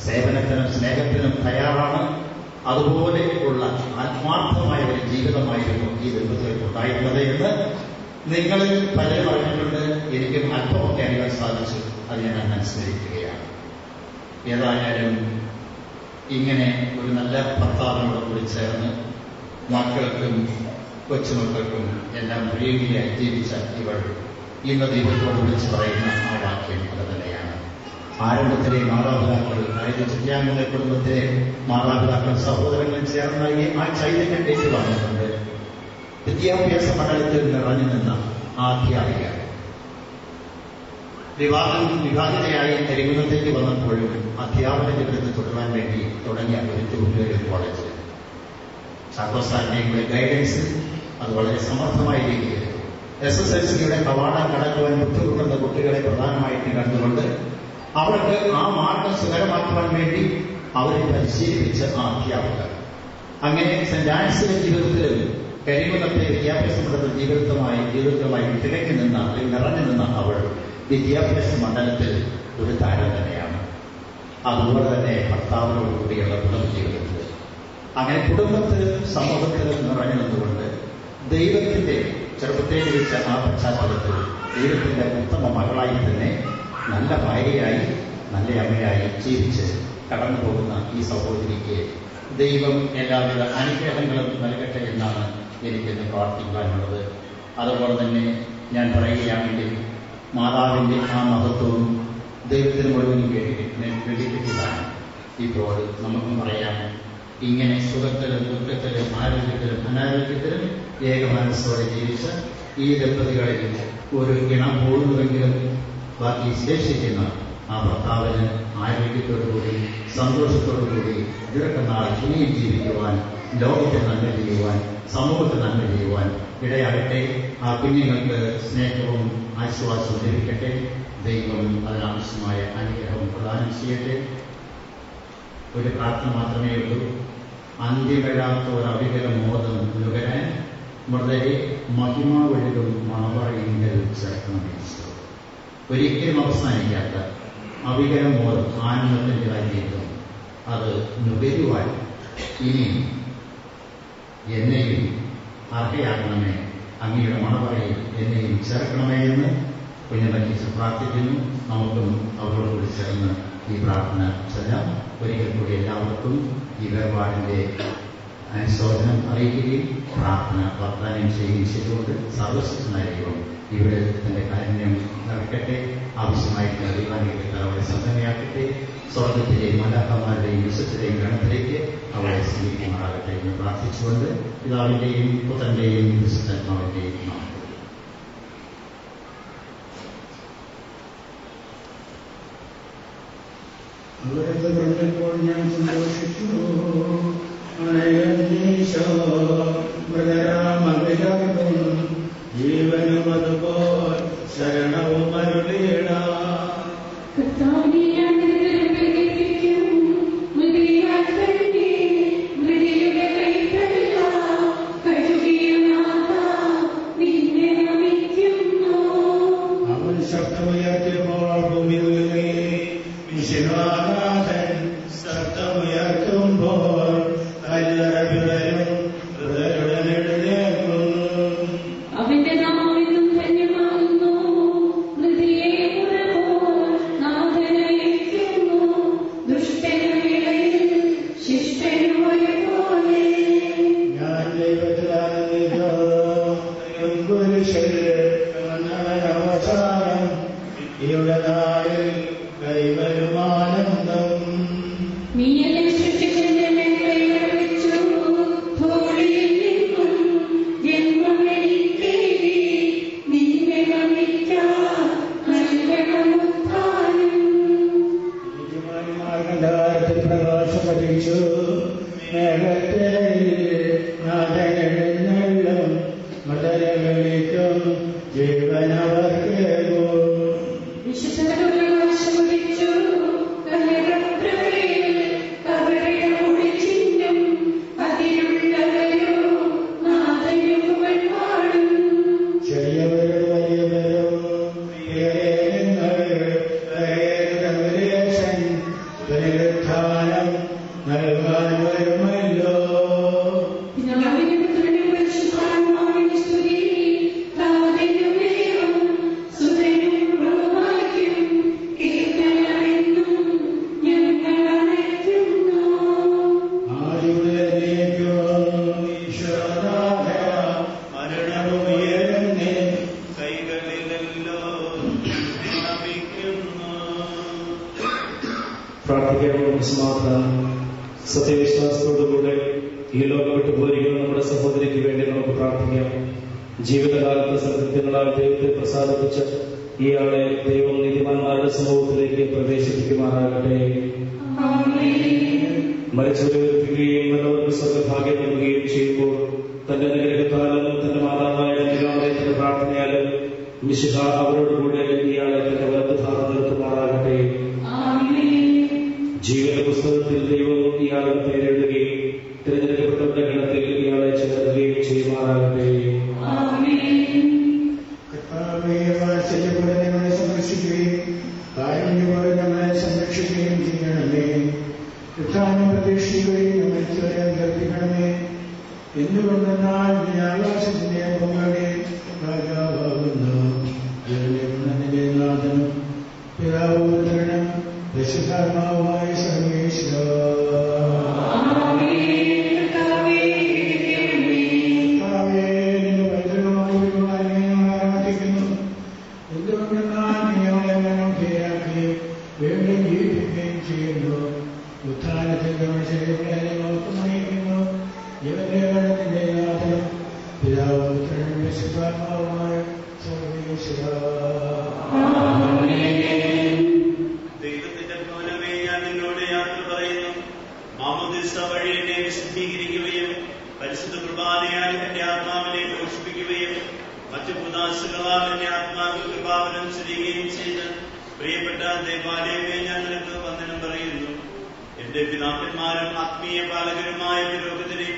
സേവനത്തിനും സ്നേഹത്തിനും തയ്യാറാണ്. അതുപോലെ ഉള്ള ആത്മാർത്ഥമായ ഒരു ജീവിതമായിരുന്നു ഈ ദമ്പതികൾക്ക് ഉണ്ടായിരുന്നത് എന്ന് നിങ്ങളിൽ പലരും പറഞ്ഞിട്ടുണ്ട്. എനിക്കും അല്പമൊക്കെ അറിയാൻ സാധിച്ചു. അത് ഞാൻ അനുസ്മരിക്കുകയാണ്. ഏതായാലും ഇങ്ങനെ ഒരു നല്ല ഭർത്താവിനോട് കൂടി ചേർന്ന് മക്കൾക്കും കൊച്ചുമക്കൾക്കും എല്ലാം പ്രിയങ്കിയായി ജീവിച്ച ഇവൾ ഇന്ന് ദൈവത്തോട് വിളിച്ച് പറയുന്ന ആ വാക്യം അത് തന്നെയാണ്. ആരംഭത്തിലെ മാതാപിതാക്കൾ, അതായത് ചിത്യാംഗങ്ങളുടെ കുടുംബത്തിലെ മാതാപിതാക്കൾ സഹോദരങ്ങൾ ചേർന്നായി ആ ചൈതന്യം ഏറ്റുവാങ്ങിയിട്ടുണ്ട്. വിദ്യാഭ്യാസ മണ്ഡലത്തിൽ നിറഞ്ഞു നിന്ന ആ അധ്യാപിക വിവാഹിതയായി കരികുന്നത്തേക്ക് വന്നപ്പോഴും അധ്യാപന ജീവിതത്തിൽ തുടരാൻ വേണ്ടി തുടങ്ങിയ ഒരു ട്യൂട്ടോറിയൽ കോളേജ് ചാക്കോസാറിന്റെ ഗൈഡൻസിൽ അത് വളരെ സമർത്ഥമായ രീതിയിൽ SSLCയുടെ കവാടം കടക്കുവാൻ ബുദ്ധിമുട്ടുന്ന കുട്ടികളെ പ്രധാനമായിട്ട് കണ്ടുകൊണ്ട് അവർക്ക് ആ മാർഗം സുഖകരമാക്കുവാൻ വേണ്ടി അവരെ പരിശീലിപ്പിച്ച ആ അധ്യാപകർ. അങ്ങനെ സെന്റ് ആൻസിന്റെ ജീവിതത്തിൽ കരികുന്നത്തെ വിദ്യാഭ്യാസ മണ്ഡലത്തിൽ ജീവിതവുമായി തിരക്കി നിന്ന അല്ലെങ്കിൽ നിറഞ്ഞു നിന്ന അവൾ വിദ്യാഭ്യാസ മണ്ഡലത്തിൽ ഒരു താരം തന്നെയാണ്. അതുപോലെ തന്നെ ഭർത്താവിനോട് കൂടിയുള്ള കുടുംബ ജീവിതത്തിൽ അങ്ങനെ കുടുംബത്തിലും സമൂഹത്തിലും നിറഞ്ഞു നിന്നുകൊണ്ട് ദൈവത്തിന്റെ ചെറുപ്പത്തെ ലഭിച്ച ആ പശ്ചാത്തലത്തിൽ ദൈവത്തിന്റെ ഉത്തമ മകളായി തന്നെ നല്ല ഭാര്യയായി നല്ല അമ്മയായി ജീവിച്ച് കടന്നു പോകുന്ന ഈ സഹോദരിക്ക് ദൈവം എല്ലാവിധ അനുഗ്രഹങ്ങളും നൽകട്ടെ എന്നാണ് എനിക്കിന്ന് പ്രാർത്ഥിക്കാനുള്ളത്. അതുപോലെ തന്നെ ഞാൻ പറയുകയാണെങ്കിൽ മാതാവിന്റെ ആ മഹത്വവും ദൈവത്തിന് മുഴുവനും കേട്ടിരിക്കുന്നതാണ്. ഇപ്പോൾ നമുക്കും പറയാം, ഇങ്ങനെ സുഖത്തിലും ദുഃഖത്തിലും ആരോഗ്യത്തിലും അനാരോഗ്യത്തിലും ഏകമനസ്സോടെ ജീവിച്ച ഈ ദമ്പതികളിൽ ഒരു ഇണം പോകുന്നുവെങ്കിലും ബാക്കി ശേഷിക്കുന്ന ആ ഭർത്താവിന് ആരോഗ്യത്തോടുകൂടി സന്തോഷത്തോടുകൂടി ദീർഘനാൾ ഇനിയും ജീവിക്കുവാൻ, ലോകത്തെ നന്മ ചെയ്യുവാൻ, സമൂഹത്തെ നന്മ ചെയ്യുവാൻ ഇടയാകട്ടെ. ആ കുഞ്ഞുങ്ങൾക്ക് സ്നേഹവും ആശ്വാസവും ലഭിക്കട്ടെ. ദൈവം അതിനാവശ്യമായ അനുഗ്രഹം പ്രദാനം ചെയ്യട്ടെ. ഒരു പ്രാർത്ഥന മാത്രമേ ഉള്ളൂ. അന്ത്യമില്ലാത്ത ഒരു അവികല മോദം നുകരാൻ മൃതരെ മഹിമ ഒഴുകും മണവറയിങ്കൽ ചേർക്കണമേ. ഒരിക്കലും അവസാനിക്കാത്ത അവികല മോദം ആനന്ദത്തിന്റെ കാര്യവും അത് നുകരുവാൻ ഇനി എന്നെയും അർഹയാക്കണമേ, അങ്ങയുടെ മണവറയിൽ എന്നെയും ചേർക്കണമേ എന്ന് കുഞ്ഞമ്മ പ്രാർത്ഥിക്കുന്നു. നമുക്കും അവരോടുകൂടി ചേർന്ന് ഈ പ്രാർത്ഥന ചൊല്ലാം. ഒരിക്കൽ കൂടി എല്ലാവർക്കും ഈ വേർപാടിന്റെ അനുശോചനം അറിയിക്കുകയും പ്രാർത്ഥന വാഗ്ദാനം ചെയ്യുകയും ചെയ്തുകൊണ്ട് സർവശക്തനായ ദൈവം ഇവിടെ തന്റെ കാരുണ്യം നടക്കട്ടെ. ആവശ്യമായിട്ടുള്ള ദൈവാനുഗ്രഹത്തെ അവളെ സംഘടനയാക്കട്ടെ. സ്വർഗത്തിലെയും മലാഹമാരുടെയും വിശുദ്ധരെയും ഗണത്തിലേക്ക് അവളെ സ്വീകരിക്കുമാറാകട്ടെ എന്ന് പ്രാർത്ഥിച്ചുകൊണ്ട് പിതാവിന്റെയും പുത്രന്റെയും വിശുദ്ധാത്മാവിന്റെയും നാമത്തിൽ അവിടുത്തെ പറഞ്ഞപ്പോൾ ഞാൻ സന്തോഷിച്ചു. മൃതരാമവിലകും ജീവനും അതുപോൽ ശരണവും അരുളീട. അവൻ ശബ്ദമുയർത്തിയപ്പോൾ ഭൂമിയിലെ വിശ്വനാഥൻ ശബ്ദമുയർത്തുമ്പോൾ കല്ലറവിടലും ഹൃദയരുടൻ എഴുന്നേൽക്കുന്നു. അവന്റെ നാമം ധന്യമാകുന്നു. ഹൃദയെ പുറപോൽ നാഥനയക്കുന്നു. ദുഷ്ടനുമിടയിൽ ശിഷ്ടനുപോലെ ഞാൻ ദൈവത്തിലാനന്ദിതോ അവസാനം ഇവിടെ നാളിൽ കൈവരുമാനന്ദം. നീയല്ലേ സൃഷ്ടിച്ചെന്നെ കൈവച്ചു. ധൂളിയിൽ നിന്നും ജന്മമെനിക്കേകി. നിന്നെ നമിക്കാം നൽകണമുത്ഥാനം. മാർഗധാരത്തിൽ പ്രകാശം പതിച്ചു. മേഘത്തെ നാഥനെഴുന്നള്ളും മൃതരകളിക്കും ജീവനവർക്കേകൂ. വിശുദ്ധരുടെ വശമുടിച്ചു. കലകപ്രവയിൽ കവരയുടെ ചിഹ്നം അതിലുള്ളവരോ നാഥനും പാടും. ചെറിയവരും വലിയവരും പുനരുത്ഥാനം നൽകാനുമല്ലോ. സത്യവിശ്വാസത്തോടുകൂടെ ഈ ലോകം വിട്ടു പോയിരിക്കുന്ന നമ്മുടെ സഹോദരിക്ക് വേണ്ടി നമുക്ക് പ്രാർത്ഥിക്കാം. ജീവിതകാലത്ത് സത്യങ്ങളാൽ ദൈവത്തെ പ്രസാദിപ്പിച്ച് ഇയാളെ ദൈവം നീതിമാന്മാരുടെ സമൂഹത്തിലേക്ക് പ്രവേശിപ്പിക്കുമാറാകട്ടെ. മരിച്ചവരെ ഉയർപ്പിക്കുകയും നല്ലവർക്ക് സ്വർഗ്ഗഭാഗ്യം നൽകുകയും ചെയ്യുമ്പോൾ തന്റെ അനുഗ്രഹത്താലും തന്റെ മാതാവായ കന്യകാമറിയത്തിന്റെ പ്രാർത്ഥനയാലും മിശിഹ അവരോടുകൂടെ ഇയാളെ തന്റെ വലത്തുഭാഗം നിർത്തുമാറാകട്ടെ. ജീവന്റെ പുസ്തകത്തിൽ ദൈവം ഇയാളുടെ പേരെഴുതുകയും തിരഞ്ഞെടുക്കപ്പെട്ടവരുടെ ഗണത്തിൽ ഇയാളെ ചേർക്കുകയും ചെയ്യുമാറാകട്ടെ. ഞങ്ങളെ സംരക്ഷിക്കുകയും കാരുണ്യപോലെ ഞങ്ങളെ സംരക്ഷിക്കുകയും ചെയ്യണമേ. ഉത്ഥാനം പ്രതീക്ഷിക്കുകയും മരിച്ചവരെ ഉയർപ്പിക്കണമേ. എന്തുകൊണ്ടെന്നാൽ നീ ആകാശത്തിന്റെ പൊങ്ങയുടെ രാജാവാകുന്നു. ജനന്റെ നാഥനും പിതാവുതരണം പരിശുദ്ധാത്മാവുമായ സർവേശ്വര. ആരാധിക്കുന്നു. എന്തുകൊണ്ടെന്നാൽ നീ ഞങ്ങളെ മനോഹരയാക്കി വീണ്ടും ജീവിപ്പിക്കുകയും ചെയ്യുന്നു. ഉത്ഥാനത്തിന്റെ മനുഷ്യരെ നോക്കി നയിക്കുന്നു. ഇവന്റെ ഗണത്തിന്റെ നാഥനും പിതാവുതരണം പരിശുദ്ധാത്മാവുമായ സർവേശ്വര. വഴി എന്നെ വിശുദ്ധീകരിക്കുകയും പരിശുദ്ധ കുർബാനയാൽ എന്റെ ആത്മാവിനെ പോഷിപ്പിക്കുകയും മറ്റു പുതാശകളാൽ എന്റെ ആത്മാവിൽ കൃപാവനം ചെയ്യുകയും ചെയ്ത് പ്രിയപ്പെട്ട ദേവാലയമേ, ഞാൻ നിനക്ക് വന്ദനം പറയുന്നു. എന്റെ പിതാക്കന്മാരും ആത്മീയ പാലകരുമായ പുരോഹിതരെ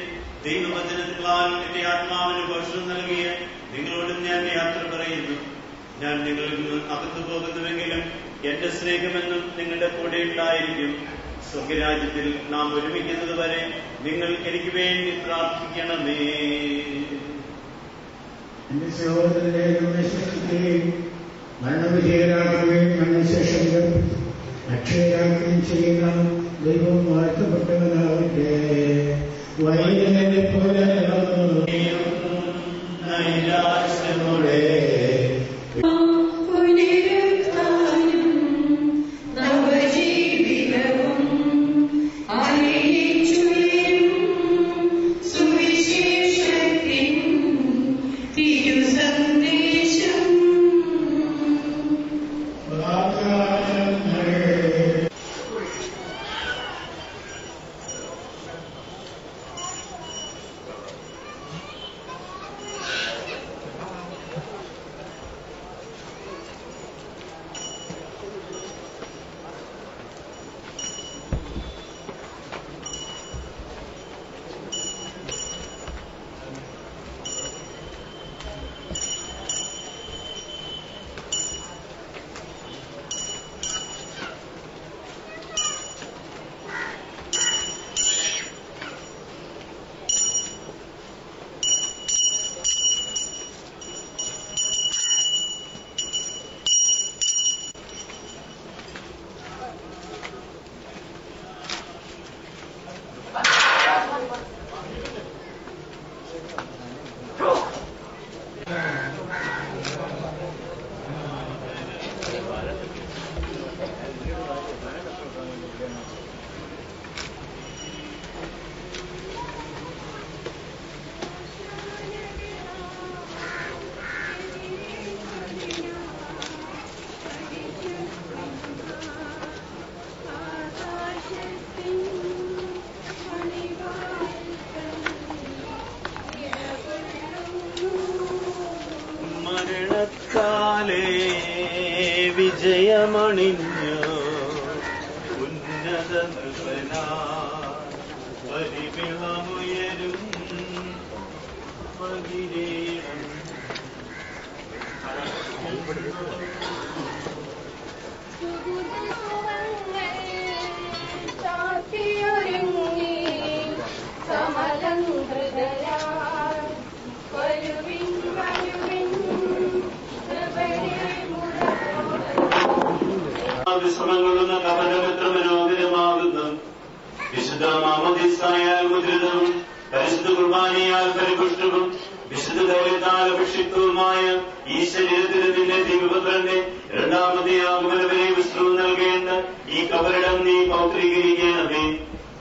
ദൈവവചനങ്ങളാൽ എന്റെ ആത്മാവിന് പോഷണം നൽകിയ നിങ്ങളോടും ഞാൻ യാത്ര പറയുന്നു. ഞാൻ നിങ്ങളിൽ നിന്ന് അകന്നു പോകുന്നുവെങ്കിലും എന്റെ സ്നേഹമെന്നും നിങ്ങളുടെ കൂടെ ഉണ്ടായിരിക്കും. സ്വർഗരാജ്യത്തിൽ നാം ഒരുമിക്കുന്നത് വരെ നിങ്ങൾ എനിക്ക് വേണ്ടി പ്രാർത്ഥിക്കണമേ. എന്റെ സഹോദരനെ സൃഷ്ടിക്കുകയും മരണവിധേയരാക്കുകയും മരണശേഷം അക്ഷയരാക്കുകയും ചെയ്യുന്ന ദൈവം വാഴ്ത്തപ്പെട്ടവനാവട്ടെ. വൈദ്യനെ പോലെ നൈരാശ്യമോടെ മരണക്കാലേ വിജയമണിഞ്ഞു ഉന്നത നൃപനാ പരിമിളമുയരും മകിരീടം ചാത്തിയൊരുങ്ങ ബാപ്തിസ്മം കൊള്ളുന്ന കപടം എത്ര മനോഹരമാകുന്നു. വിശുദ്ധ മാമോദീസായാൽ മുദ്രിതവും പരിശുദ്ധ കുർബാനയാൽ പരിപുഷ്ടവും വിശുദ്ധ ധൈര്യത്താൽ അഭിഷിക്തവുമായ ഈ ശരീരത്തിന് നിന്റെ ദിവപുത്രന്റെ രണ്ടാമത്തെ ആഗമനവരെ വിശ്രമം നൽകേണ്ട ഈ കബറിടം നീ പൗത്രീകരിക്കണമേ.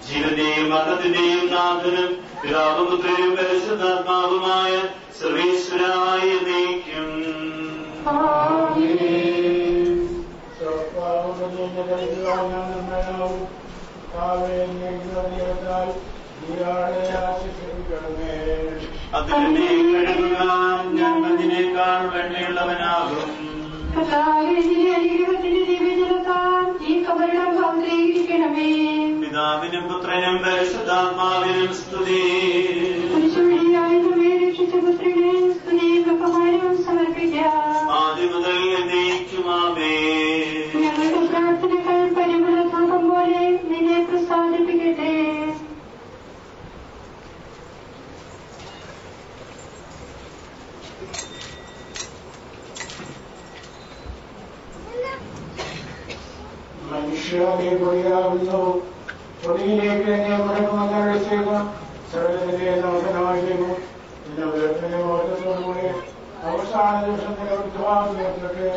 ജീവന്റെയും മരണത്തിന്റെയും നാഥനും പിതാവും പുത്രനും പരിശുദ്ധാത്മാവുമായ സർവേശ്വരായ നീക്കും. അതിനെ കഴുകാൻ ഞാൻ അതിനേക്കാൾ വെണ്ണയുള്ളവനാകും. പിതാവിനും പുത്രനും പരിശുദ്ധാത്മാവിനും സ്തുതി. ആദ്യം മുതൽ എന്നേക്കുമാമേ. ഞങ്ങളുടെ പ്രാർത്ഥനകൾ പരിമളധൂപം പോലെ നിന്നെ പ്രസാദിപ്പിക്കട്ടെ. മനുഷ്യനെ പൊടിയാകുന്നു, പൊടിയിലേക്ക് എന്നെ മടങ്ങുമെന്നാണ് ചെയ്ത സർവ്വത്തിന്റെ നവനായിരുന്നു. നിന്റെ ഉയർത്തിന്റെ മോചനത്തോടുകൂടി അവസാന ദിവസം നിലവിട്ടുവാങ്ങുന്നതൊക്കെ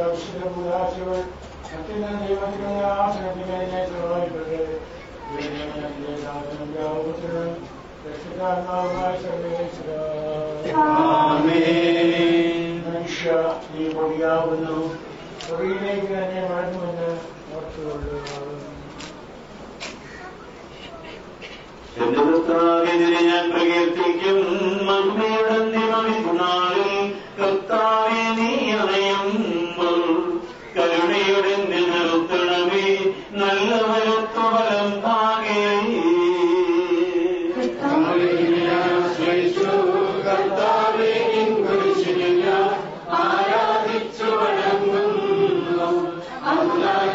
ആവശ്യത്തിന് പുതാശികൾ സത്യന ദൈവത്തിന്റെ ആസനത്തിന് എന്നെ സഹായിക്കട്ടെ. രക്ഷിതാത്മാവുമായ സർവേശ്വര മനുഷ്യ നീ പൊടിയാകുന്നു, പൊടിയിലേക്ക് തന്നെ മടങ്ങുമെന്ന് ഓർത്തുകൊള്ളുക. എന്റെ കർത്താവിനെ ഞാൻ പ്രകീർത്തിക്കും. മഹിമയുടെ നിമിഷനാളിൽ കർത്താവെ നീ അറിയുമ്പോൾ കരുണയുടെ നിർത്തണമേ നല്ല വരത്വബലം ഭാഗേ. കർത്താവെ ആരാധിച്ചു വണങ്ങുന്നു.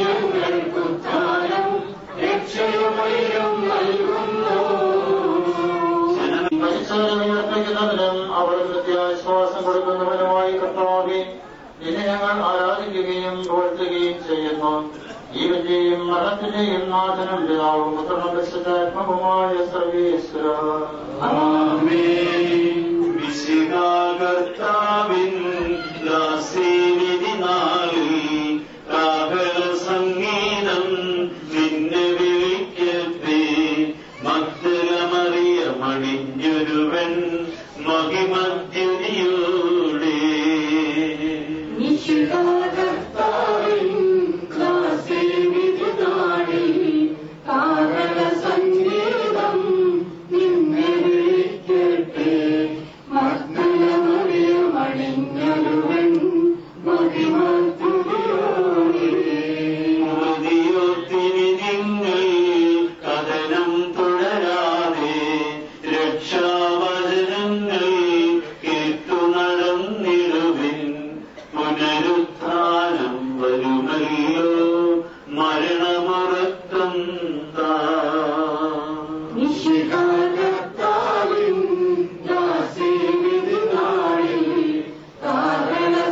ഞങ്ങൾക്കുത്താനം രക്ഷയുമയും നൽകുന്നു. പരിശോധനയർപ്പിക്കുന്നതിനും അവിടുത്തെ ആശ്വാസം കൊടുക്കുന്നവനുമായി കർത്താവെ നിന്നെ ഞങ്ങൾ ആരാധിക്കുകയും പുകഴ്ത്തുകയും ചെയ്യുന്നു. ജീവന്റെയും മരണത്തിന്റെയും നാഥനും പിതാവും പുത്രനും പരിശുദ്ധാത്മാവുമായ സർവേശ്വര കർത്താവിൻ ദാസീനിധി നാളിൽ കാഹള സംഗീതം നിന്നെ വിളിക്കട്ടെ. മഗ്ദലമറിയ മണിഞ്ഞൊരുവൻ മഹിമദ്യുതിയോടെ സംഗീതം നിന്നെ വിളിക്കട്ടെ. മഗ്ദലമറിയ മണിഞ്ഞൊരുവൻ മഹിമദ്യുതിയോടെ നിങ്ങൾ കഥനം തുടരാതെ രക്ഷാവചനങ്ങൾ കേട്ടു നടന്നിടുവിൻ. പുനരുത്ഥാനം വരുമല്ലോ മരണമുറക്കം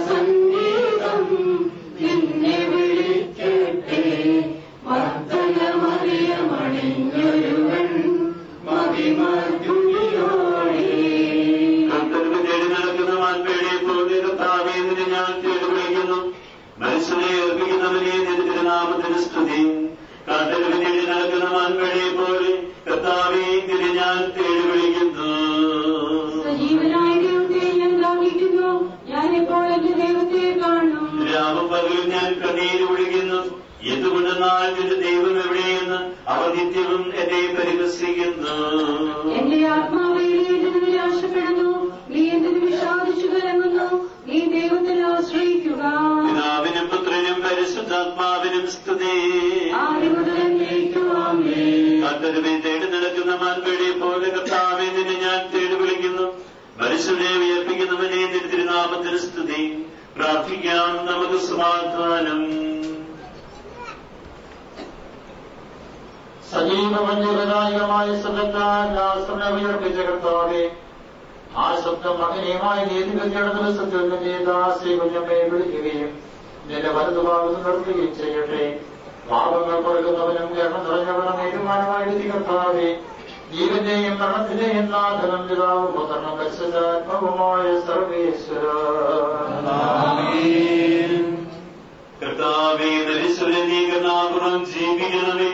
സംഗീതം നിന്നെ വിളിക്കട്ടെ. മഗ്ദലമറിയ മണിഞ്ഞൊരുവൻ മഹിമദ്യുതിയോടെ കർത്തർക്ക് തേടി നടക്കുന്ന മാൻപേടിയെ പോലെ കർത്താവേ നിന്നെ ഞാൻ തേടി വിളിക്കുന്നു. മനുഷ്യനെ ഏൽപ്പിക്കുന്നവനെ നിന്റെ തിരുനാമത്തിന് സ്തുതി. കർത്തർക്ക് തേടി നടക്കുന്ന മാൻപേടിയെ പോലെ കർത്താവേ നിന്നെ ഞാൻ തേടി വിളിക്കുന്നു. സജീവനായ ദൈവത്തെ ഞാൻ ദാഹിക്കുന്നു. ഞാൻ ഇപ്പോൾ എന്റെ ദൈവത്തെ കാണും. രാവും പകലും ഞാൻ കണ്ണീര് ഒഴുകുന്നു. എന്തുകൊണ്ടെന്നാൽ നിന്റെ ദൈവം എവിടെയെന്ന് അവർ നിത്യവും എന്നെ പരിഹസിക്കുന്നു. എന്റെ ആത്മാവേ നീ എന്തിനു നിരാശപ്പെടുന്നു? നീ എന്തിനു വിഷാദിച്ചു കലങ്ങുന്നു? നീ ദൈവത്തിൽ ആശ്രയിക്കുക. പിതാവിനും പുത്രനും പരിശുദ്ധാത്മാവിനും സ്തുതി. കർത്തരുവെ തേടി നടക്കുന്ന മാൻപേടിയെ പോലെ കർത്താവെ നിന്നെ ഞാൻ തേടി വിളിക്കുന്നു. മനുഷ്യനെ ഉയർപ്പിക്കുന്നവനെ നിന്റെ തിരുനാമത്തിന് സ്തുതി. പ്രാർത്ഥിക്കാം നമുക്ക് സമാധാനം. സജീവമഞ്ജുരനായകമായ ശബ്ദത്താൽ ഉയർപ്പിച്ച കർത്താവെ ആ ശബ്ദം മകനീയമായ നീതികളുടെ ദിവസത്തിൽ നിന്റെ ദാസി കുഞ്ഞമ്മയെ വിളിക്കുകയും നിന്റെ വലതുഭാഗത്ത് നിർത്തുകയും ചെയ്യട്ടെ. പാപങ്ങൾ കൊടുക്കുന്നവനും ഗർഭം നിറഞ്ഞവനും ഏറ്റുമാനമായിട്ട് കർത്താവേ, ജീവന്റെയും മരണത്തിന്റെയും നാഥനും പിതാവും പുത്രനും പരിശുദ്ധാത്മാവുമായ സർവേശ്വര. കർത്താവേ, നരീശ്വരൻ നീ കരുണാപൂർവം ജീവിക്കണമേ.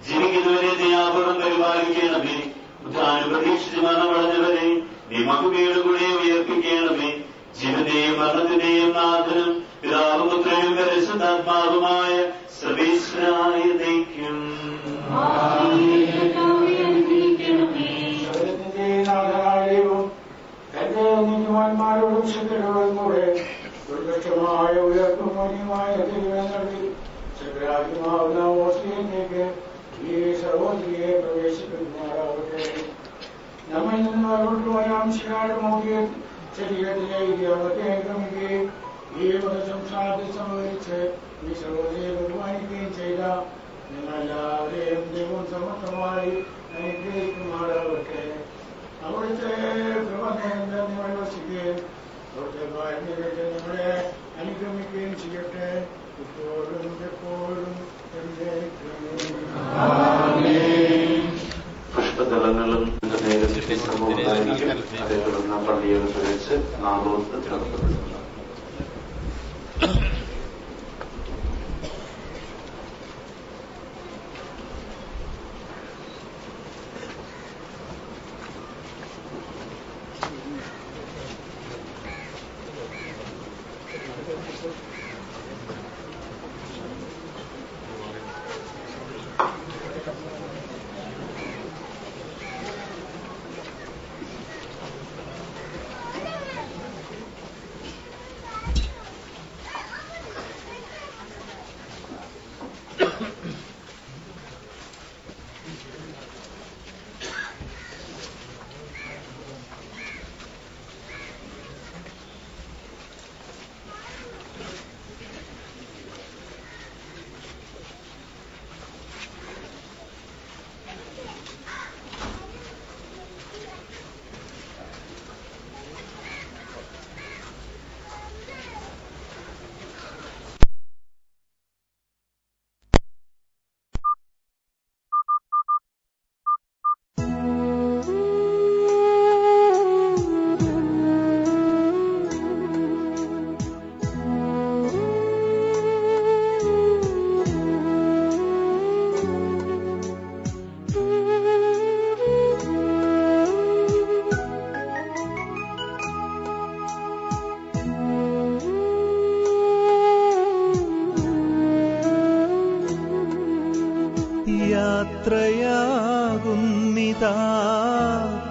ജീവിക്കുന്നവരെ ദയാപൂർവം പരിപാലിക്കണമേ. ഉദ്ധാനം പ്രതീക്ഷിച്ച് മരണമടഞ്ഞവരെ നീ മകുമയുടെ കൂടെ ഉയർപ്പിക്കണമേ. ജീവന്റെയും മരണത്തിന്റെയും നാഥനും പിതാവും പുത്രനും പരിശുദ്ധാത്മാവുമായ സർവേശ്വരായ നയിക്കും. എന്റെ നീതിമാന്മാരോടും ശക്തരോടും കൂടെ ദുർഭിക്ഷമായ ഉയർപ്പും മണിയുമായ തിരുവേനത്തിൽ ശക്തരാജ്യമാവുന്ന ഓസ്ട്രിയയിലേക്ക് ഈ സർവോത്രിയെ പ്രവേശിപ്പിക്കുമാറാവട്ടെ. നമ്മിൽ നിന്ന് വേർപെട്ടുപോയാം ശിലാടുമോകിയ ശരീരത്തിലെ ഇരുപത്തെ ക്രമിക്കുകയും ഈ മതസംസ്ഥാനത്തിൽ സംഭവിച്ച് ഈ സർവോദയെ ബഹുമാനിക്കുകയും ചെയ്ത നിങ്ങളെല്ലാവരെയും ദൈവം സമർത്ഥമായി അനുഗ്രഹിക്കുമാറാവട്ടെ. അവിടുത്തെ പ്രബന്ധങ്ങൾ വസിക്കുകയും അവിടുത്തെ കാര്യം നിങ്ങളെ അനുഗമിക്കുകയും ചെയ്യട്ടെ, ഇപ്പോഴും എപ്പോഴും. പുഷ്പദളങ്ങളും അതേ തുടർന്ന് പള്ളിയിൽ വെച്ച് നാമോത്ത് നടത്തപ്പെടുന്നു. യാത്രയാകുന്നിതാ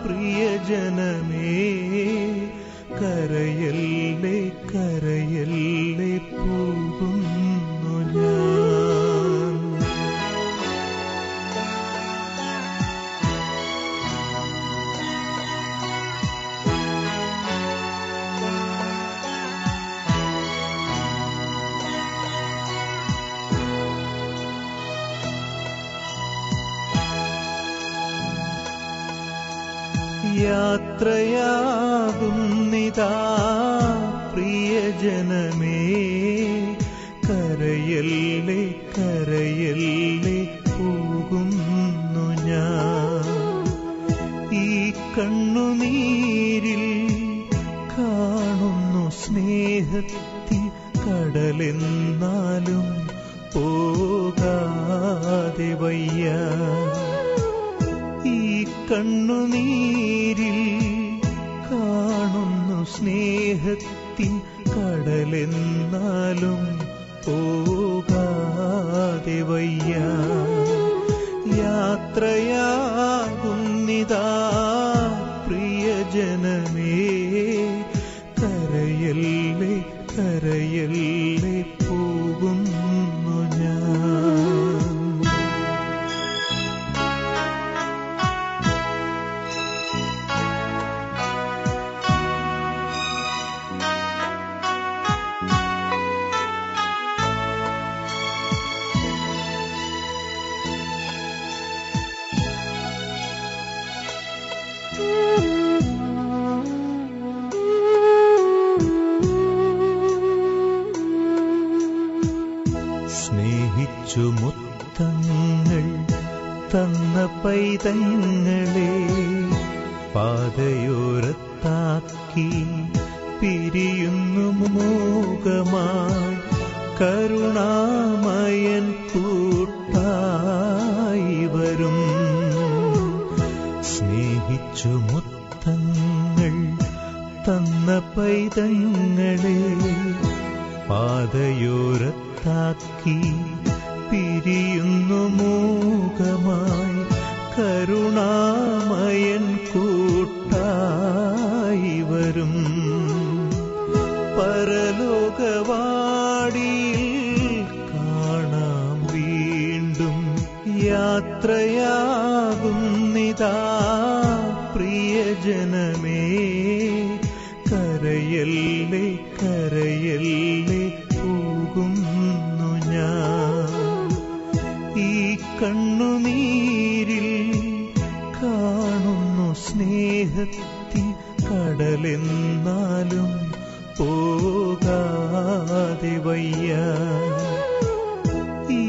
പ്രിയജനമേ, കരയല്ലേ കരയല്ലേ പോകുന്നു ഞാൻ. യാത്രയാകുന്നിതാ പ്രിയജനമേ, കരയല്ലേ കരയല്ലേ പോകുന്നു ഞാൻ. ഈ കണ്ണുനീരിൽ കാണുന്നു സ്നേഹത്തിൽ കടലെന്നാലും പോകാതെ വയ്യ. ഈ കണ്ണുനീരിൽ കാണുന്നു സ്നേഹത്തിൻ കടലെന്നാലും പോകാതെ വയ്യ. യാത്രയാകുന്നിതാ പ്രിയജനമേ, കരയല്ലേ കരയല്ലേ പോകുന്നു ഞാൻ. മുത്തങ്ങൾ തന്ന പൈതങ്ങളെ പാതയോരത്താക്കി പിരിയുന്നു മൂകമായി കരുണാമയൻ കൂട്ടായി വരും. സ്നേഹിച്ചു മുത്തങ്ങൾ തന്ന പൈതങ്ങളെ പാതയോരത്താക്കി പിരിയുന്നു മൂകമായി കരുണാമയൻ കൂട്ടായി വരും. പരലോകവാടിയിൽ കാണാം വീണ്ടും യാത്രയാകുന്നിതാ പ്രിയജനമേ. കരയല്ലേ കരയല്ലേ പോകുന്നു ഞാൻ. ഈ കണ്ണുനീരിൽ കാണുന്നു സ്നേഹത്തിൻ കടലെന്നാലും പോകാതെ വയ്യ. ഈ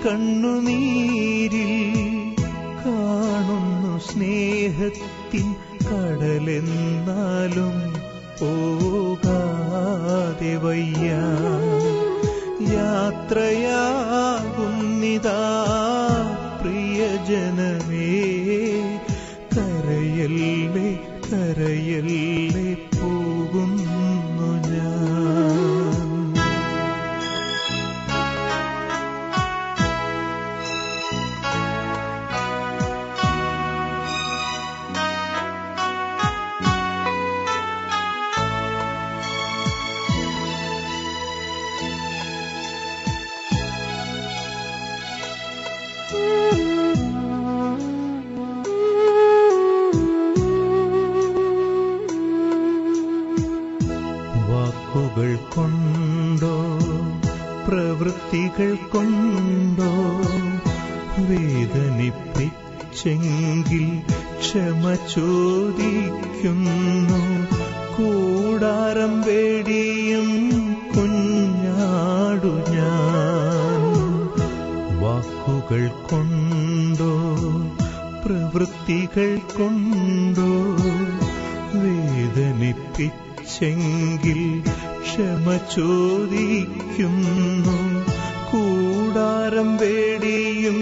കണ്ണുനീരിൽ കാണുന്നു സ്നേഹത്തിൻ കടലെന്നാലും പോകാതെ വയ്യ. യാത്രയാകുന്നിതാ പ്രിയജനമേ. കരയല്ലേ കരയല്ലേ പോകുന്നു ഞാൻ. വാക്കുകൾ കൊണ്ടോ പ്രവൃത്തികൾ കൊണ്ടോ വേദനിപ്പിച്ചെങ്കിൽ ക്ഷമ ചോദിക്കുന്നു. കൂടാരം വേടിയും കുഞ്ഞാടു ഞാൻ. വാക്കുകൾ കൊണ്ടോ പ്രവൃത്തികൾ കൊണ്ടോ വേദനിപ്പിച്ചെങ്കിൽ ക്ഷമ ചോദിക്കുന്നു. കൂടാരം വേടിയും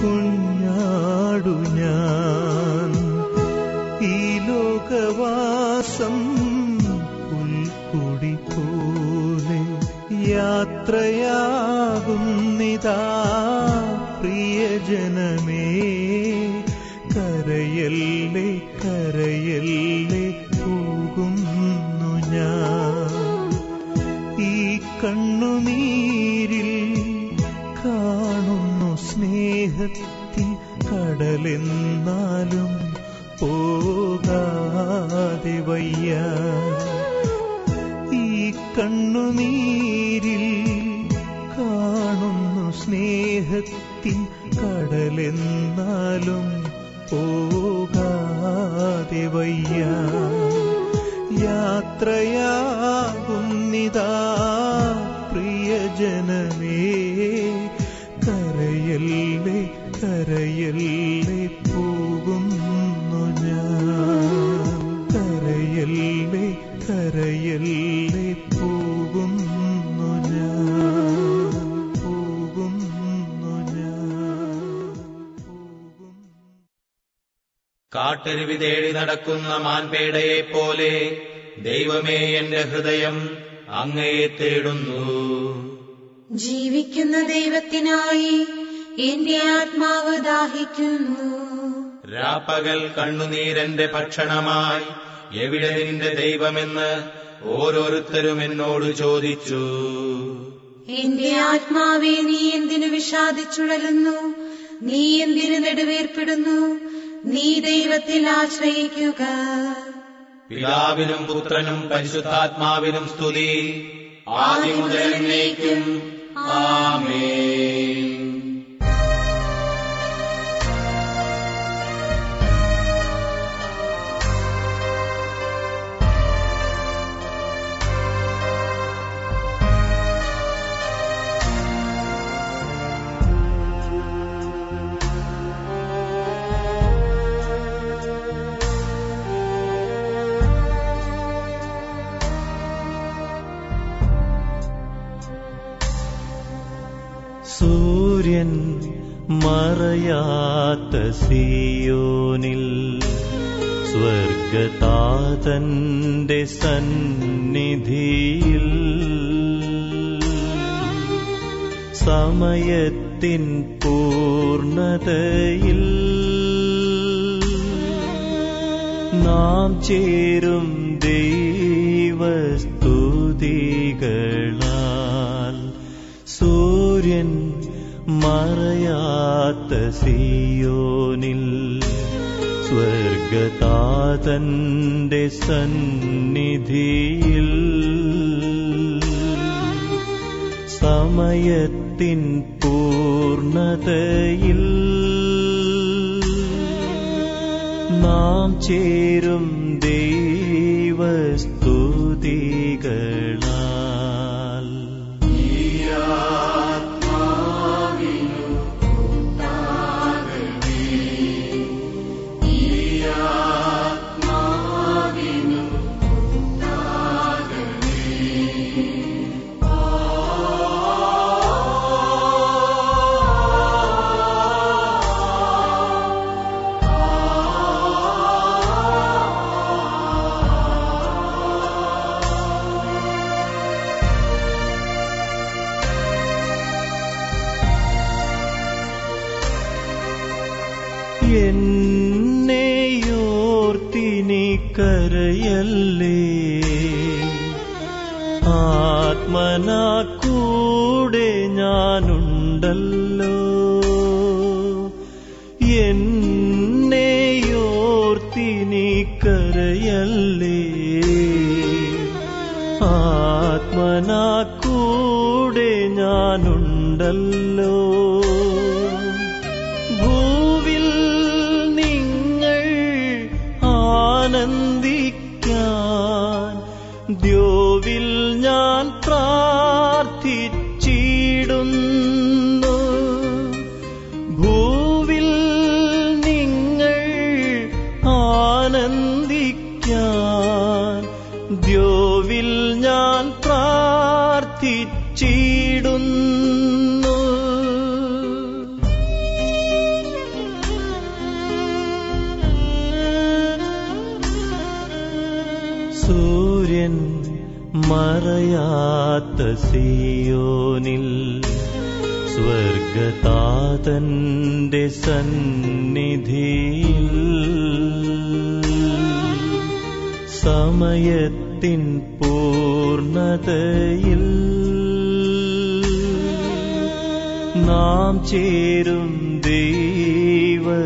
കുഞ്ഞാടു ഞാൻ. ഈ ലോകവാസം പുൽക്കൊടി പോലെ യാത്രയാകുന്നിതാ പ്രിയജനമേ. കരയല്ലേ കരയല്ലേ പോകുന്നു ഞാൻ. ഈ കണ്ണുനീരിൽ കാണുന്നു സ്നേഹത്തിൻ കടലെന്നാലും പോകാതെ വയ്യ. ഈ കണ്ണുനീരിൽ കാണുന്നു സ്നേഹത്തിൻ കടലെന്നാലും പോകാതെ വയ്യ. യാത്രയാകുന്നിതാ പ്രിയജനമേ. കരയല്ലേ കരയല്ലേ പോകുന്നു ഞാൻ. കരയല്ലേ കരയല്ലേ പോകുന്നു ഞാൻ. പോകുന്നു ഞാൻ. കാട്ടരുവി തേടി നടക്കുന്ന മാൻപേടയെ പോലെ ദൈവമേ എന്റെ ഹൃദയം അങ്ങയെ തേടുന്നു. ജീവിക്കുന്ന ദൈവത്തിനായി എന്റെ ആത്മാവ് ദാഹിക്കുന്നു. രാപ്പകൽ കണ്ണുനീരെന്റെ ഭക്ഷണമായി എവിടെ നിന്റെ ദൈവമെന്ന് ഓരോരുത്തരും എന്നോട് ചോദിച്ചു. എന്റെ ആത്മാവെ നീ എന്തിനു വിഷാദിച്ചുഴലുന്നു? നീ എന്തിനു നെടുവേർപ്പെടുന്നു? നീ ദൈവത്തിൽ ആശ്രയിക്കുക. പിതാവിനും പുത്രനും പരിശുദ്ധാത്മാവിനും സ്തുതി, ആദ്യം മുതൽ എന്നേക്കും. ആമേൻ. മറയാത്ത സിയോനിൽ സ്വർഗതാതന്റെ സന്നിധിയിൽ സമയത്തിൻ പൂർണ്ണതയിൽ നാം ചേരും ദൈവസ്തുതികളാൽ സൂര്യൻ മറയാത്ത സിയോനിൽ സ്വർഗതാതന്റെ സന്നിധിയിൽ സമയത്തിൻ പൂർണ്ണതയിൽ നാം ചേരും ദൈവസ്തുതികളാൽ എന്നെയോർത്തിനി കരയല്ലേ, ആത്മനാ കൂടെ ഞാനുണ്ടല്ലോ. എന്നെയോർത്തിനി കരയല്ലേ, ആത്മനാ കൂടെ ഞാനുണ്ടല്ലോ. ഭൂവിൽ നിങ്ങൾ ആനന്ദിക്കാൻ ദ്യോവിൽ ഞാൻ പ്രാർത്ഥിച്ചിടുന്നു. ഭൂവിൽ നിങ്ങൾ ആനന്ദിക്കാൻ ദ്യോവിൽ ഞാൻ പ്രാർത്ഥിച്ചിടുന്നു. സൂര്യൻ മറയാത്ത സിയോനിൽ സ്വർഗതാതന്റെ സന്നിധിയിൽ സമയത്തിൻ പൂർണ്ണതയിൽ നാം ചേരും ദൈവസ്തുതികളാൽ.